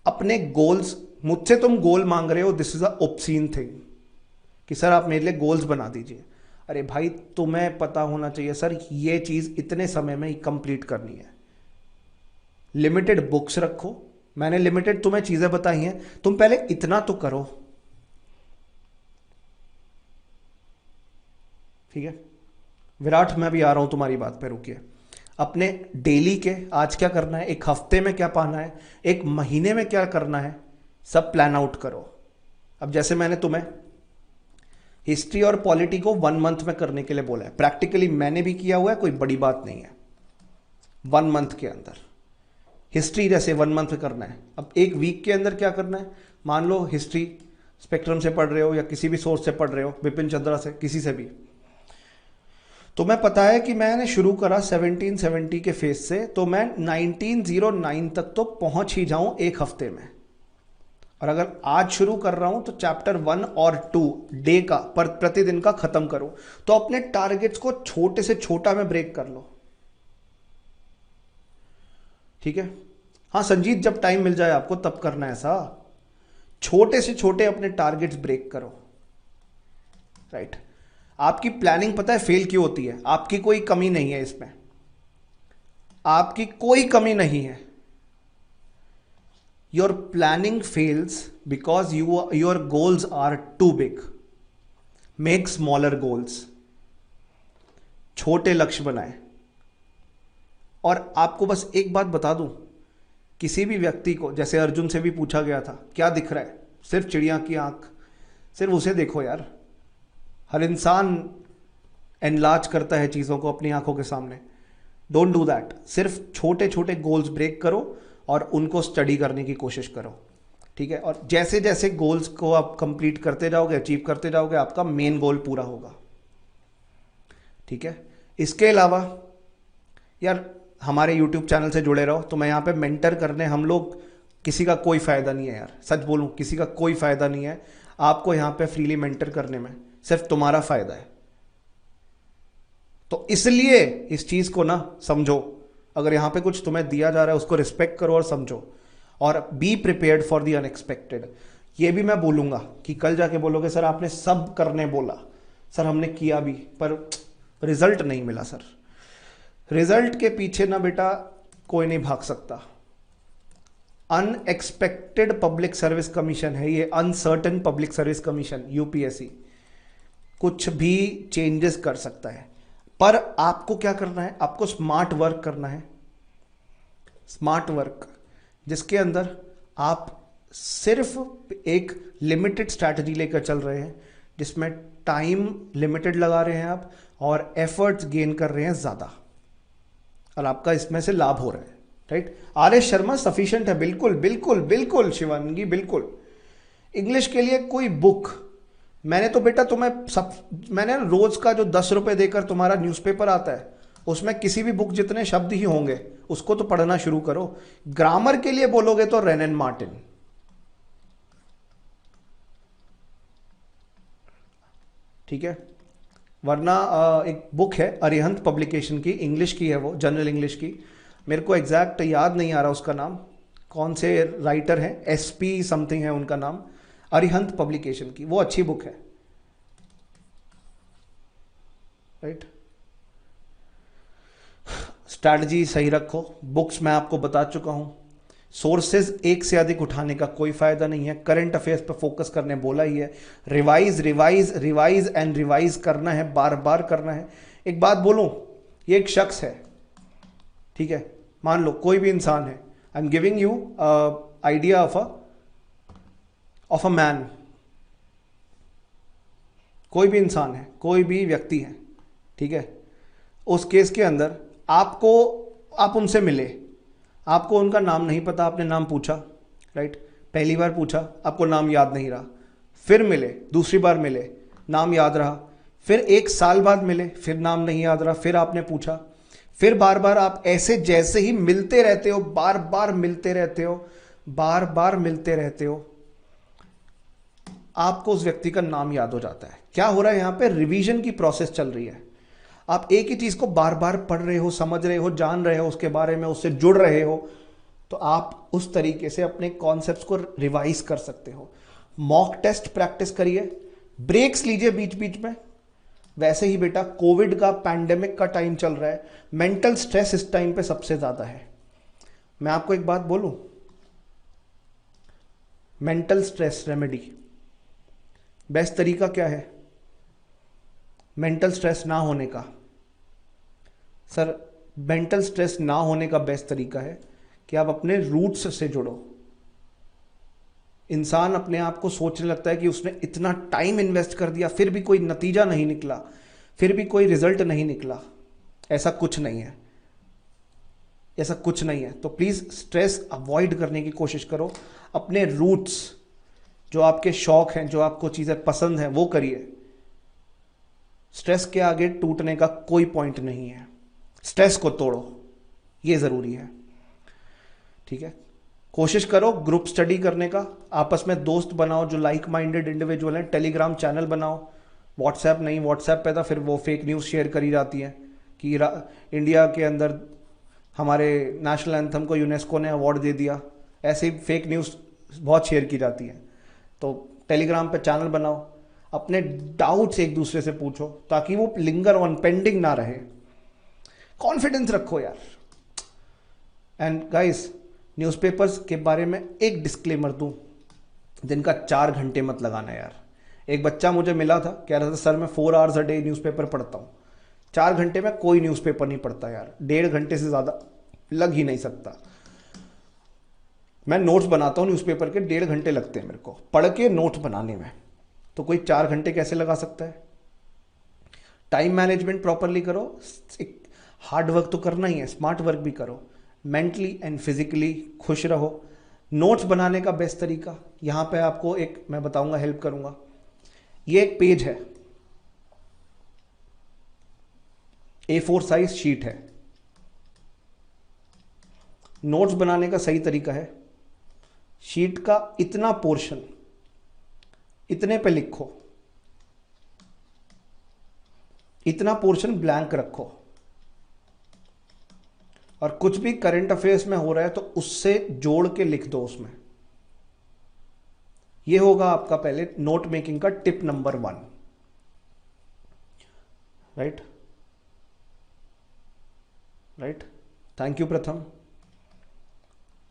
अपने गोल्स, मुझसे तुम गोल मांग रहे हो, this is a obscene thing कि सर आप मेरे लिए गोल्स बना दीजिए। अरे भाई तुम्हें पता होना चाहिए सर ये चीज इतने समय में ही कंप्लीट करनी है। लिमिटेड बुक्स रखो, मैंने लिमिटेड तुम्हें चीजें बताई हैं, तुम पहले इतना तो करो। ठीक है विराट, मैं भी आ रहा हूं तुम्हारी बात पे, रुकिए। अपने डेली के आज क्या करना है, एक हफ्ते में क्या पाना है, एक महीने में क्या करना है, सब प्लान आउट करो। अब जैसे मैंने तुम्हें हिस्ट्री और पॉलिटी को 1 मंथ में करने के लिए बोला है, प्रैक्टिकली मैंने भी किया हुआ है, कोई बड़ी बात नहीं है। 1 मंथ के अंदर हिस्ट्री जैसे 1 मंथ करना है। अब एक वीक के अंदर क्या करना है, मान लो हिस्ट्री स्पेक्ट्रम से पढ़ रहे हो या किसी भी सोर्स से पढ़ रहे हो, बिपिन चंद्रा से, किसी से भी, तो मैं पता है कि मैंने शुरू करा 1770 के फेज से, तो मैं 1909 तक तो पहुंच ही जाऊं एक हफ्ते में। और अगर आज शुरू कर रहा हूं तो चैप्टर 1 और 2 डे का प्रतिदिन का खत्म करो। तो अपने टारगेट्स को छोटे से छोटा में ब्रेक कर लो। ठीक है, हाँ संजीत, जब टाइम मिल जाए आपको तब करना है ऐसा, छोटे से छोटे अपने टारगेट्स ब्रेक करो। राइट, आपकी प्लानिंग पता है फेल क्यों होती है? आपकी कोई कमी नहीं है इसमें, आपकी कोई कमी नहीं है। Your planning fails because your goals are too big. Make smaller goals, छोटे लक्ष्य बनाए। और आपको बस एक बात बता दूं, किसी भी व्यक्ति को, जैसे अर्जुन से भी पूछा गया था क्या दिख रहा है, सिर्फ चिड़िया की आंख, सिर्फ उसे देखो यार। हर इंसान एनलार्ज करता है चीज़ों को अपनी आंखों के सामने, डोंट डू दैट। सिर्फ छोटे छोटे गोल्स ब्रेक करो और उनको स्टडी करने की कोशिश करो। ठीक है, और जैसे जैसे गोल्स को आप कंप्लीट करते जाओगे, अचीव करते जाओगे, आपका मेन गोल पूरा होगा। ठीक है, इसके अलावा यार हमारे यूट्यूब चैनल से जुड़े रहो। तो मैं यहाँ पे मेंटर करने, हम लोग किसी का कोई फ़ायदा नहीं है यार, सच बोलूँ किसी का कोई फ़ायदा नहीं है आपको यहाँ पे फ्रीली मेंटर करने में, सिर्फ तुम्हारा फ़ायदा है। तो इसलिए इस चीज़ को ना समझो, अगर यहाँ पे कुछ तुम्हें दिया जा रहा है उसको रिस्पेक्ट करो और समझो, और be prepared for the unexpected. ये भी मैं बोलूँगा कि कल जाके बोलोगे सर आपने सब करने बोला, सर हमने किया भी पर रिजल्ट नहीं मिला। सर रिजल्ट के पीछे ना बेटा कोई नहीं भाग सकता। अनएक्सपेक्टेड पब्लिक सर्विस कमीशन है ये, uncertain public service commission UPSC, कुछ भी चेंजेस कर सकता है। पर आपको क्या करना है, आपको स्मार्ट वर्क करना है। स्मार्ट वर्क जिसके अंदर आप सिर्फ एक लिमिटेड स्ट्रैटेजी लेकर चल रहे हैं, जिसमें टाइम लिमिटेड लगा रहे हैं आप और एफर्ट्स गेन कर रहे हैं ज़्यादा। और आपका इसमें से लाभ हो रहा है, right. R S Sharma sufficient है, बिल्कुल बिल्कुल बिल्कुल शिवानगी, बिल्कुल। इंग्लिश के लिए कोई बुक, मैंने तो बेटा तुम्हें सब, मैंने रोज का जो 10 रुपए देकर तुम्हारा न्यूज़पेपर आता है उसमें किसी भी बुक जितने शब्द ही होंगे उसको तो पढ़ना शुरू करो। ग्रामर के लिए बोलोगे तो रेन एंड मार्टिन, ठीक है। वरना एक बुक है अरिहंत पब्लिकेशन की, इंग्लिश की है वो, जनरल इंग्लिश की, मेरे को एग्जैक्ट याद नहीं आ रहा उसका नाम, कौन से राइटर हैं, एसपी समथिंग है उनका नाम, अरिहंत पब्लिकेशन की, वो अच्छी बुक है, राइट। स्ट्रैटेजी सही रखो, बुक्स मैं आपको बता चुका हूं, सोर्सेज एक से अधिक उठाने का कोई फायदा नहीं है, करंट अफेयर्स पे फोकस करने बोला ही है, revise revise revise and revise करना है, बार बार करना है। एक बात बोलूं, ये एक शख्स है, ठीक है, मान लो कोई भी इंसान है, I am giving you idea of a man, कोई भी इंसान है, कोई भी व्यक्ति है, ठीक है। उस केस के अंदर आपको, आप उनसे मिले, आपको उनका नाम नहीं पता, आपने नाम पूछा, राइट, पहली बार पूछा, आपको नाम याद नहीं रहा, फिर मिले, दूसरी बार मिले, नाम याद रहा, फिर 1 साल बाद मिले, फिर नाम नहीं याद रहा, फिर आपने पूछा, फिर बार बार आप ऐसे जैसे ही मिलते रहते हो, बार बार मिलते रहते हो, बार बार मिलते रहते हो, आपको उस व्यक्ति का नाम याद हो जाता है। क्या हो रहा है यहां पे, रिवीजन की प्रोसेस चल रही है, आप एक ही चीज को बार बार पढ़ रहे हो, समझ रहे हो, जान रहे हो उसके बारे में, उससे जुड़ रहे हो, तो आप उस तरीके से अपने कॉन्सेप्ट्स को रिवाइज कर सकते हो। मॉक टेस्ट प्रैक्टिस करिए, ब्रेक्स लीजिए बीच बीच में। वैसे ही बेटा कोविड का, पैंडेमिक का टाइम चल रहा है, मेंटल स्ट्रेस इस टाइम पे सबसे ज्यादा है। मैं आपको एक बात बोलूं, मेंटल स्ट्रेस रेमेडी, बेस्ट तरीका क्या है मेंटल स्ट्रेस ना होने का? सर, मेंटल स्ट्रेस ना होने का बेस्ट तरीका है कि आप अपने रूट्स से जुड़ो। इंसान अपने आप को सोचने लगता है कि उसने इतना टाइम इन्वेस्ट कर दिया फिर भी कोई नतीजा नहीं निकला, फिर भी कोई रिजल्ट नहीं निकला। ऐसा कुछ नहीं है, ऐसा कुछ नहीं है। तो प्लीज स्ट्रेस अवॉइड करने की कोशिश करो, अपने रूट्स, जो आपके शौक हैं, जो आपको चीजें पसंद हैं, वो करिए। स्ट्रेस के आगे टूटने का कोई पॉइंट नहीं है, स्ट्रेस को तोड़ो, ये जरूरी है, ठीक है। कोशिश करो ग्रुप स्टडी करने का, आपस में दोस्त बनाओ जो लाइक माइंडेड इंडिविजुअल हैं, टेलीग्राम चैनल बनाओ, व्हाट्सएप नहीं, व्हाट्सएप पे तो फिर वो फेक न्यूज़ शेयर करी जाती है कि इंडिया के अंदर हमारे नेशनल एंथम को यूनेस्को ने अवार्ड दे दिया, ऐसे ही फेक न्यूज़ बहुत शेयर की जाती है। तो टेलीग्राम पे चैनल बनाओ, अपने डाउट्स एक दूसरे से पूछो ताकि वो लिंगर ऑन, पेंडिंग ना रहे। कॉन्फिडेंस रखो यार। एंड गाइस, न्यूज़पेपर्स के बारे में एक डिस्क्लेमर दूं, दिन का 4 घंटे मत लगाना यार। एक बच्चा मुझे मिला था, कह रहा था सर मैं 4 आवर्स अ डे न्यूज़पेपर पढ़ता हूँ। 4 घंटे में कोई न्यूज़पेपर नहीं पढ़ता यार, 1.5 घंटे से ज़्यादा लग ही नहीं सकता। मैं नोट्स बनाता हूँ न्यूज़पेपर के, 1.5 घंटे लगते हैं मेरे को पढ़ के नोट बनाने में, तो कोई 4 घंटे कैसे लगा सकता है? टाइम मैनेजमेंट प्रॉपरली करो, हार्ड वर्क तो करना ही है, स्मार्ट वर्क भी करो, मेंटली एंड फिजिकली खुश रहो। नोट्स बनाने का बेस्ट तरीका, यहां पे आपको एक मैं बताऊंगा, हेल्प करूंगा। ये एक पेज है, A4 साइज शीट है। नोट्स बनाने का सही तरीका है, शीट का इतना पोर्शन, इतने पे लिखो, इतना पोर्शन ब्लैंक रखो, और कुछ भी करंट अफेयर्स में हो रहा है तो उससे जोड़ के लिख दो उसमें। यह होगा आपका पहले नोट मेकिंग का tip number 1, right right. Thank you प्रथम।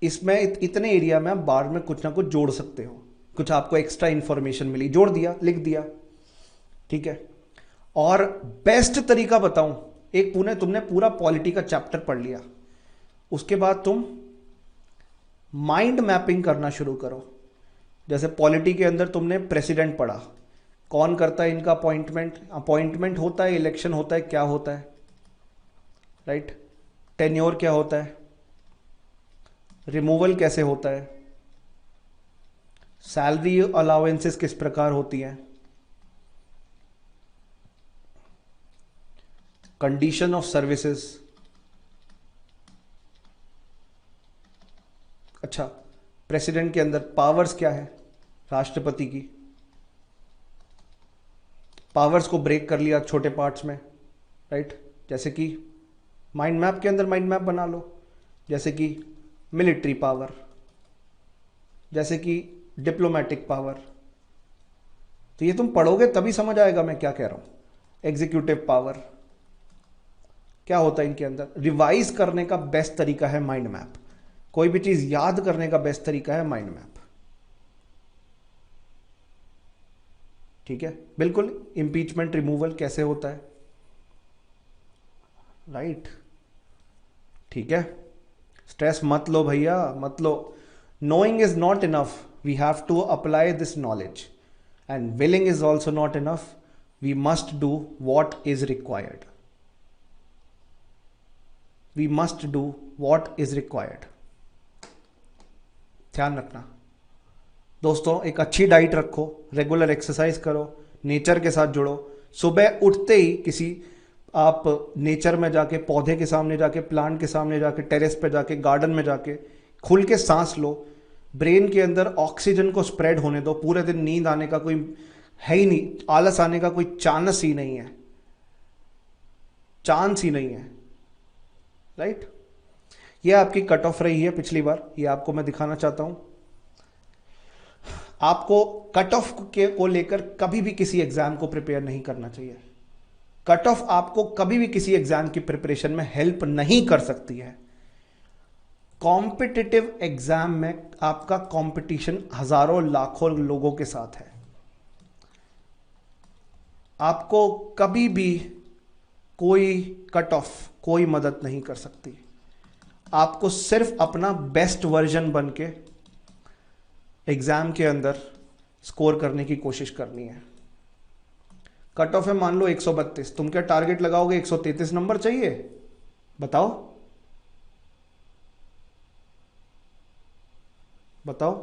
इसमें इतने एरिया में आप बार में कुछ ना कुछ जोड़ सकते हो, कुछ आपको एक्स्ट्रा इंफॉर्मेशन मिली, जोड़ दिया, लिख दिया, ठीक है। और बेस्ट तरीका बताऊं, एक तुमने पूरा पॉलिटी का चैप्टर पढ़ लिया, उसके बाद तुम माइंड मैपिंग करना शुरू करो। जैसे पॉलिटी के अंदर तुमने प्रेसिडेंट पढ़ा, कौन करता है इनका अपॉइंटमेंट, अपॉइंटमेंट होता है, इलेक्शन होता है, क्या होता है, राइट। टेन्योर क्या होता है, रिमूवल कैसे होता है, सैलरी अलाउंसेस किस प्रकार होती हैं, कंडीशन ऑफ सर्विसेज। अच्छा, प्रेसिडेंट के अंदर पावर्स क्या है, राष्ट्रपति की पावर्स को ब्रेक कर लिया छोटे पार्ट्स में, राइट। जैसे कि माइंड मैप के अंदर माइंड मैप बना लो, जैसे कि मिलिट्री पावर, जैसे कि डिप्लोमेटिक पावर। तो ये तुम पढ़ोगे तभी समझ आएगा मैं क्या कह रहा हूं। एग्जीक्यूटिव पावर क्या होता है इनके अंदर। रिवाइज करने का बेस्ट तरीका है माइंड मैप, कोई भी चीज याद करने का बेस्ट तरीका है माइंड मैप। ठीक है, बिल्कुल। इंपीचमेंट रिमूवल कैसे होता है, राइट। ठीक है, स्ट्रेस मत लो भैया, मत लो। Knowing is not enough, we have to apply this knowledge, and willing is also not enough, we must do what is required. We must do what is required. ध्यान रखना दोस्तों, एक अच्छी डाइट रखो, रेगुलर एक्सरसाइज करो, nature के साथ जुड़ो। सुबह उठते ही किसी आप नेचर में जाके, पौधे के सामने जाके, प्लांट के सामने जाके, टेरेस पे जाके, गार्डन में जाके खुल के सांस लो। ब्रेन के अंदर ऑक्सीजन को स्प्रेड होने दो। पूरे दिन नींद आने का कोई है ही नहीं, आलस आने का कोई चांस ही नहीं है, चांस ही नहीं है, राइट। ये आपकी कट ऑफ रही है पिछली बार, ये आपको मैं दिखाना चाहता हूं। आपको कट ऑफ को लेकर कभी भी किसी एग्जाम को प्रिपेयर नहीं करना चाहिए। कट ऑफ आपको कभी भी किसी एग्जाम की प्रिपरेशन में हेल्प नहीं कर सकती है। कॉम्पिटिटिव एग्जाम में आपका कंपटीशन हजारों लाखों लोगों के साथ है। आपको कभी भी कोई कट ऑफ, कोई मदद नहीं कर सकती। आपको सिर्फ अपना बेस्ट वर्जन बन के एग्जाम के अंदर स्कोर करने की कोशिश करनी है। कट ऑफ है मान लो 132, तुम क्या टारगेट लगाओगे 133 नंबर चाहिए? बताओ बताओ,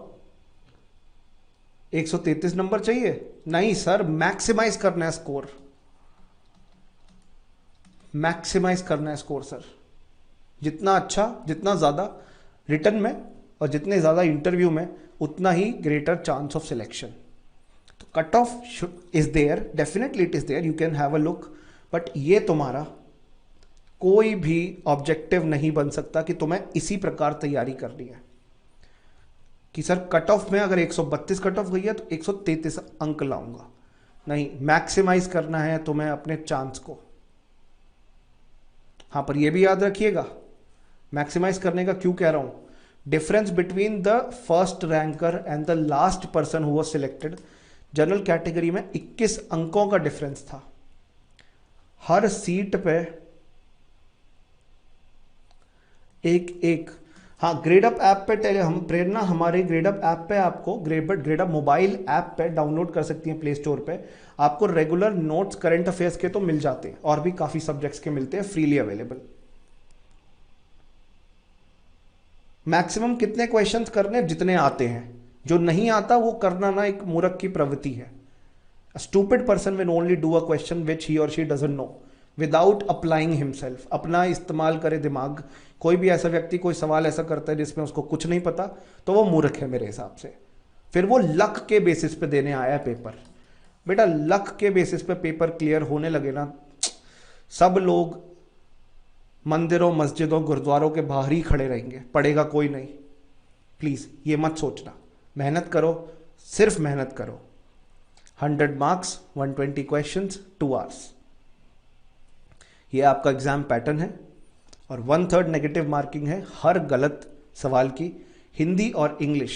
133 नंबर चाहिए? नहीं सर, मैक्सिमाइज करना है स्कोर, मैक्सिमाइज करना है स्कोर सर। जितना अच्छा, जितना ज्यादा रिटर्न में और जितने ज्यादा इंटरव्यू में, उतना ही ग्रेटर चांस ऑफ सिलेक्शन। तो cut off is there, definitely it is there, you can have a look, but ये तुम्हारा कोई भी ऑब्जेक्टिव नहीं बन सकता कि तुम्हें इसी प्रकार तैयारी करनी है कि सर कट ऑफ में अगर 132 कट ऑफ गई है तो 133 अंक लाऊंगा। नहीं, मैक्सिमाइज करना है तुम्हें अपने चांस को। हाँ, पर यह भी याद रखिएगा, मैक्सिमाइज करने का क्यों कह रहा हूं। Difference between the first ranker and the last person who was selected, general category में 21 अंकों का डिफरेंस था। हर सीट पे एक एक। हाँ, ग्रेडअप ऐप पे हम प्रेरणा, हमारे ग्रेडअप ऐप पे आपको ग्रेडअप मोबाइल ऐप पे डाउनलोड कर सकती हैं प्ले स्टोर पे। आपको रेगुलर नोट्स करंट अफेयर्स के तो मिल जाते हैं, और भी काफी सब्जेक्ट्स के मिलते हैं, फ्रीली अवेलेबल। मैक्सिमम कितने क्वेश्चंस करने? जितने आते हैं। जो नहीं आता वो करना ना एक मूर्ख की प्रवृत्ति है। A stupid person will only do a question which he or she doesn't know without applying himself। अपना इस्तेमाल करे दिमाग। कोई भी ऐसा व्यक्ति कोई सवाल ऐसा करता है जिसमें उसको कुछ नहीं पता, तो वो मूर्ख है मेरे हिसाब से। फिर वो लक के बेसिस पे देने आया है पेपर। बेटा, लक के बेसिस पे पेपर क्लियर होने लगे ना, सब लोग मंदिरों, मस्जिदों, गुरुद्वारों के बाहर ही खड़े रहेंगे, पढ़ेगा कोई नहीं। प्लीज ये मत सोचना, मेहनत करो, सिर्फ मेहनत करो। 100 मार्क्स, 120 क्वेश्चंस, 2 आवर्स, ये आपका एग्जाम पैटर्न है। और 1/3 नेगेटिव मार्किंग है हर गलत सवाल की। हिंदी और इंग्लिश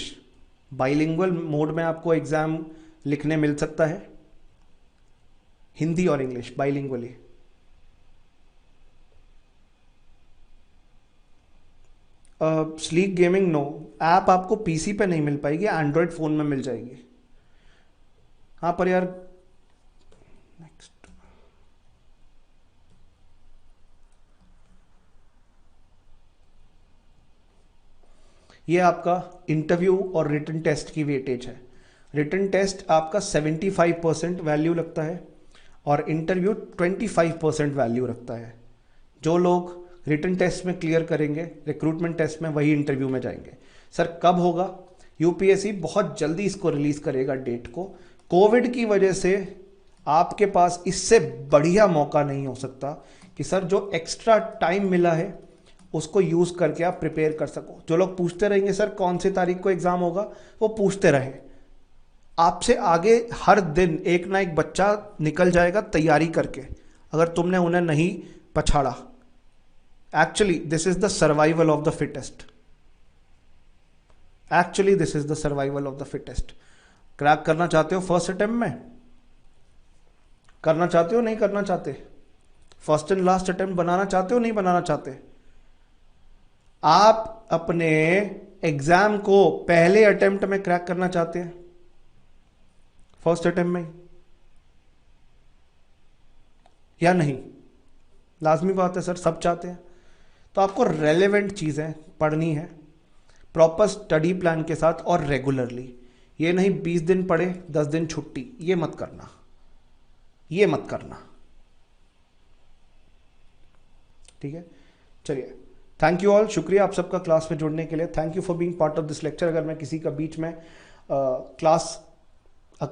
बाइलिंगुअल मोड में आपको एग्जाम लिखने मिल सकता है, हिंदी और English bilingually. Sleek gaming no, app आपको पीसी पे नहीं मिल पाएगी, एंड्रॉयड फोन में मिल जाएगी। हाँ पर यार, नेक्स्ट, ये आपका इंटरव्यू और रिटन टेस्ट की वेटेज है। रिटन टेस्ट आपका 75% वैल्यू लगता है और इंटरव्यू 25% वैल्यू रखता है। जो लोग रिटन टेस्ट में क्लियर करेंगे, रिक्रूटमेंट टेस्ट में, वही इंटरव्यू में जाएंगे। सर कब होगा? यूपीएससी बहुत जल्दी इसको रिलीज करेगा डेट को। कोविड की वजह से आपके पास इससे बढ़िया मौका नहीं हो सकता कि सर जो एक्स्ट्रा टाइम मिला है उसको यूज करके आप प्रिपेयर कर सको। जो लोग पूछते रहेंगे सर कौन सी तारीख को एग्जाम होगा, वो पूछते रहे। आपसे आगे हर दिन एक ना एक बच्चा निकल जाएगा तैयारी करके, अगर तुमने उन्हें नहीं पछाड़ा। Actually this is the survival of the fittest. Actually this is the survival of the fittest. Crack करना चाहते हो फर्स्ट अटेम्प्ट में? करना चाहते हो नहीं करना चाहते? फर्स्ट एंड लास्ट अटेम्प्ट बनाना चाहते हो नहीं बनाना चाहते? आप अपने एग्जाम को पहले अटेम्प्ट में क्रैक करना चाहते हैं, फर्स्ट अटेम्प्ट में, या नहीं? लाजमी बात है सर, सब चाहते हैं। तो आपको रेलेवेंट चीजें पढ़नी है प्रॉपर स्टडी प्लान के साथ और रेगुलरली। ये नहीं 20 दिन पढ़े 10 दिन छुट्टी, ये मत करना, ये मत करना। ठीक है, चलिए, थैंक यू ऑल। शुक्रिया आप सबका क्लास में जुड़ने के लिए। Thank you for being part of this lecture. अगर मैं किसी का बीच में क्लास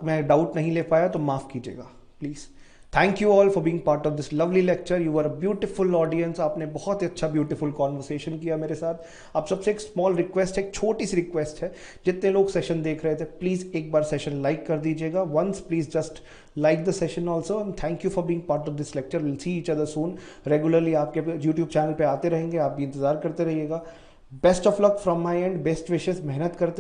मैं डाउट नहीं ले पाया तो माफ कीजिएगा please. Thank you all for being part of this lovely lecture. You are a beautiful audience. आपने बहुत ही अच्छा ब्यूटीफुल कॉन्वर्सेशन किया मेरे साथ। आप सबसे एक स्मॉल रिक्वेस्ट है, एक छोटी सी रिक्वेस्ट है, जितने लोग सेशन देख रहे थे प्लीज एक बार सेशन लाइक कर दीजिएगा। Once please just like the session also, and thank you for being part of this lecture. We'll see each other soon. Regularly आपके YouTube चैनल पे आते रहेंगे, आप भी इंतजार करते रहिएगा। Best of luck from my and, best wishes. मेहनत करते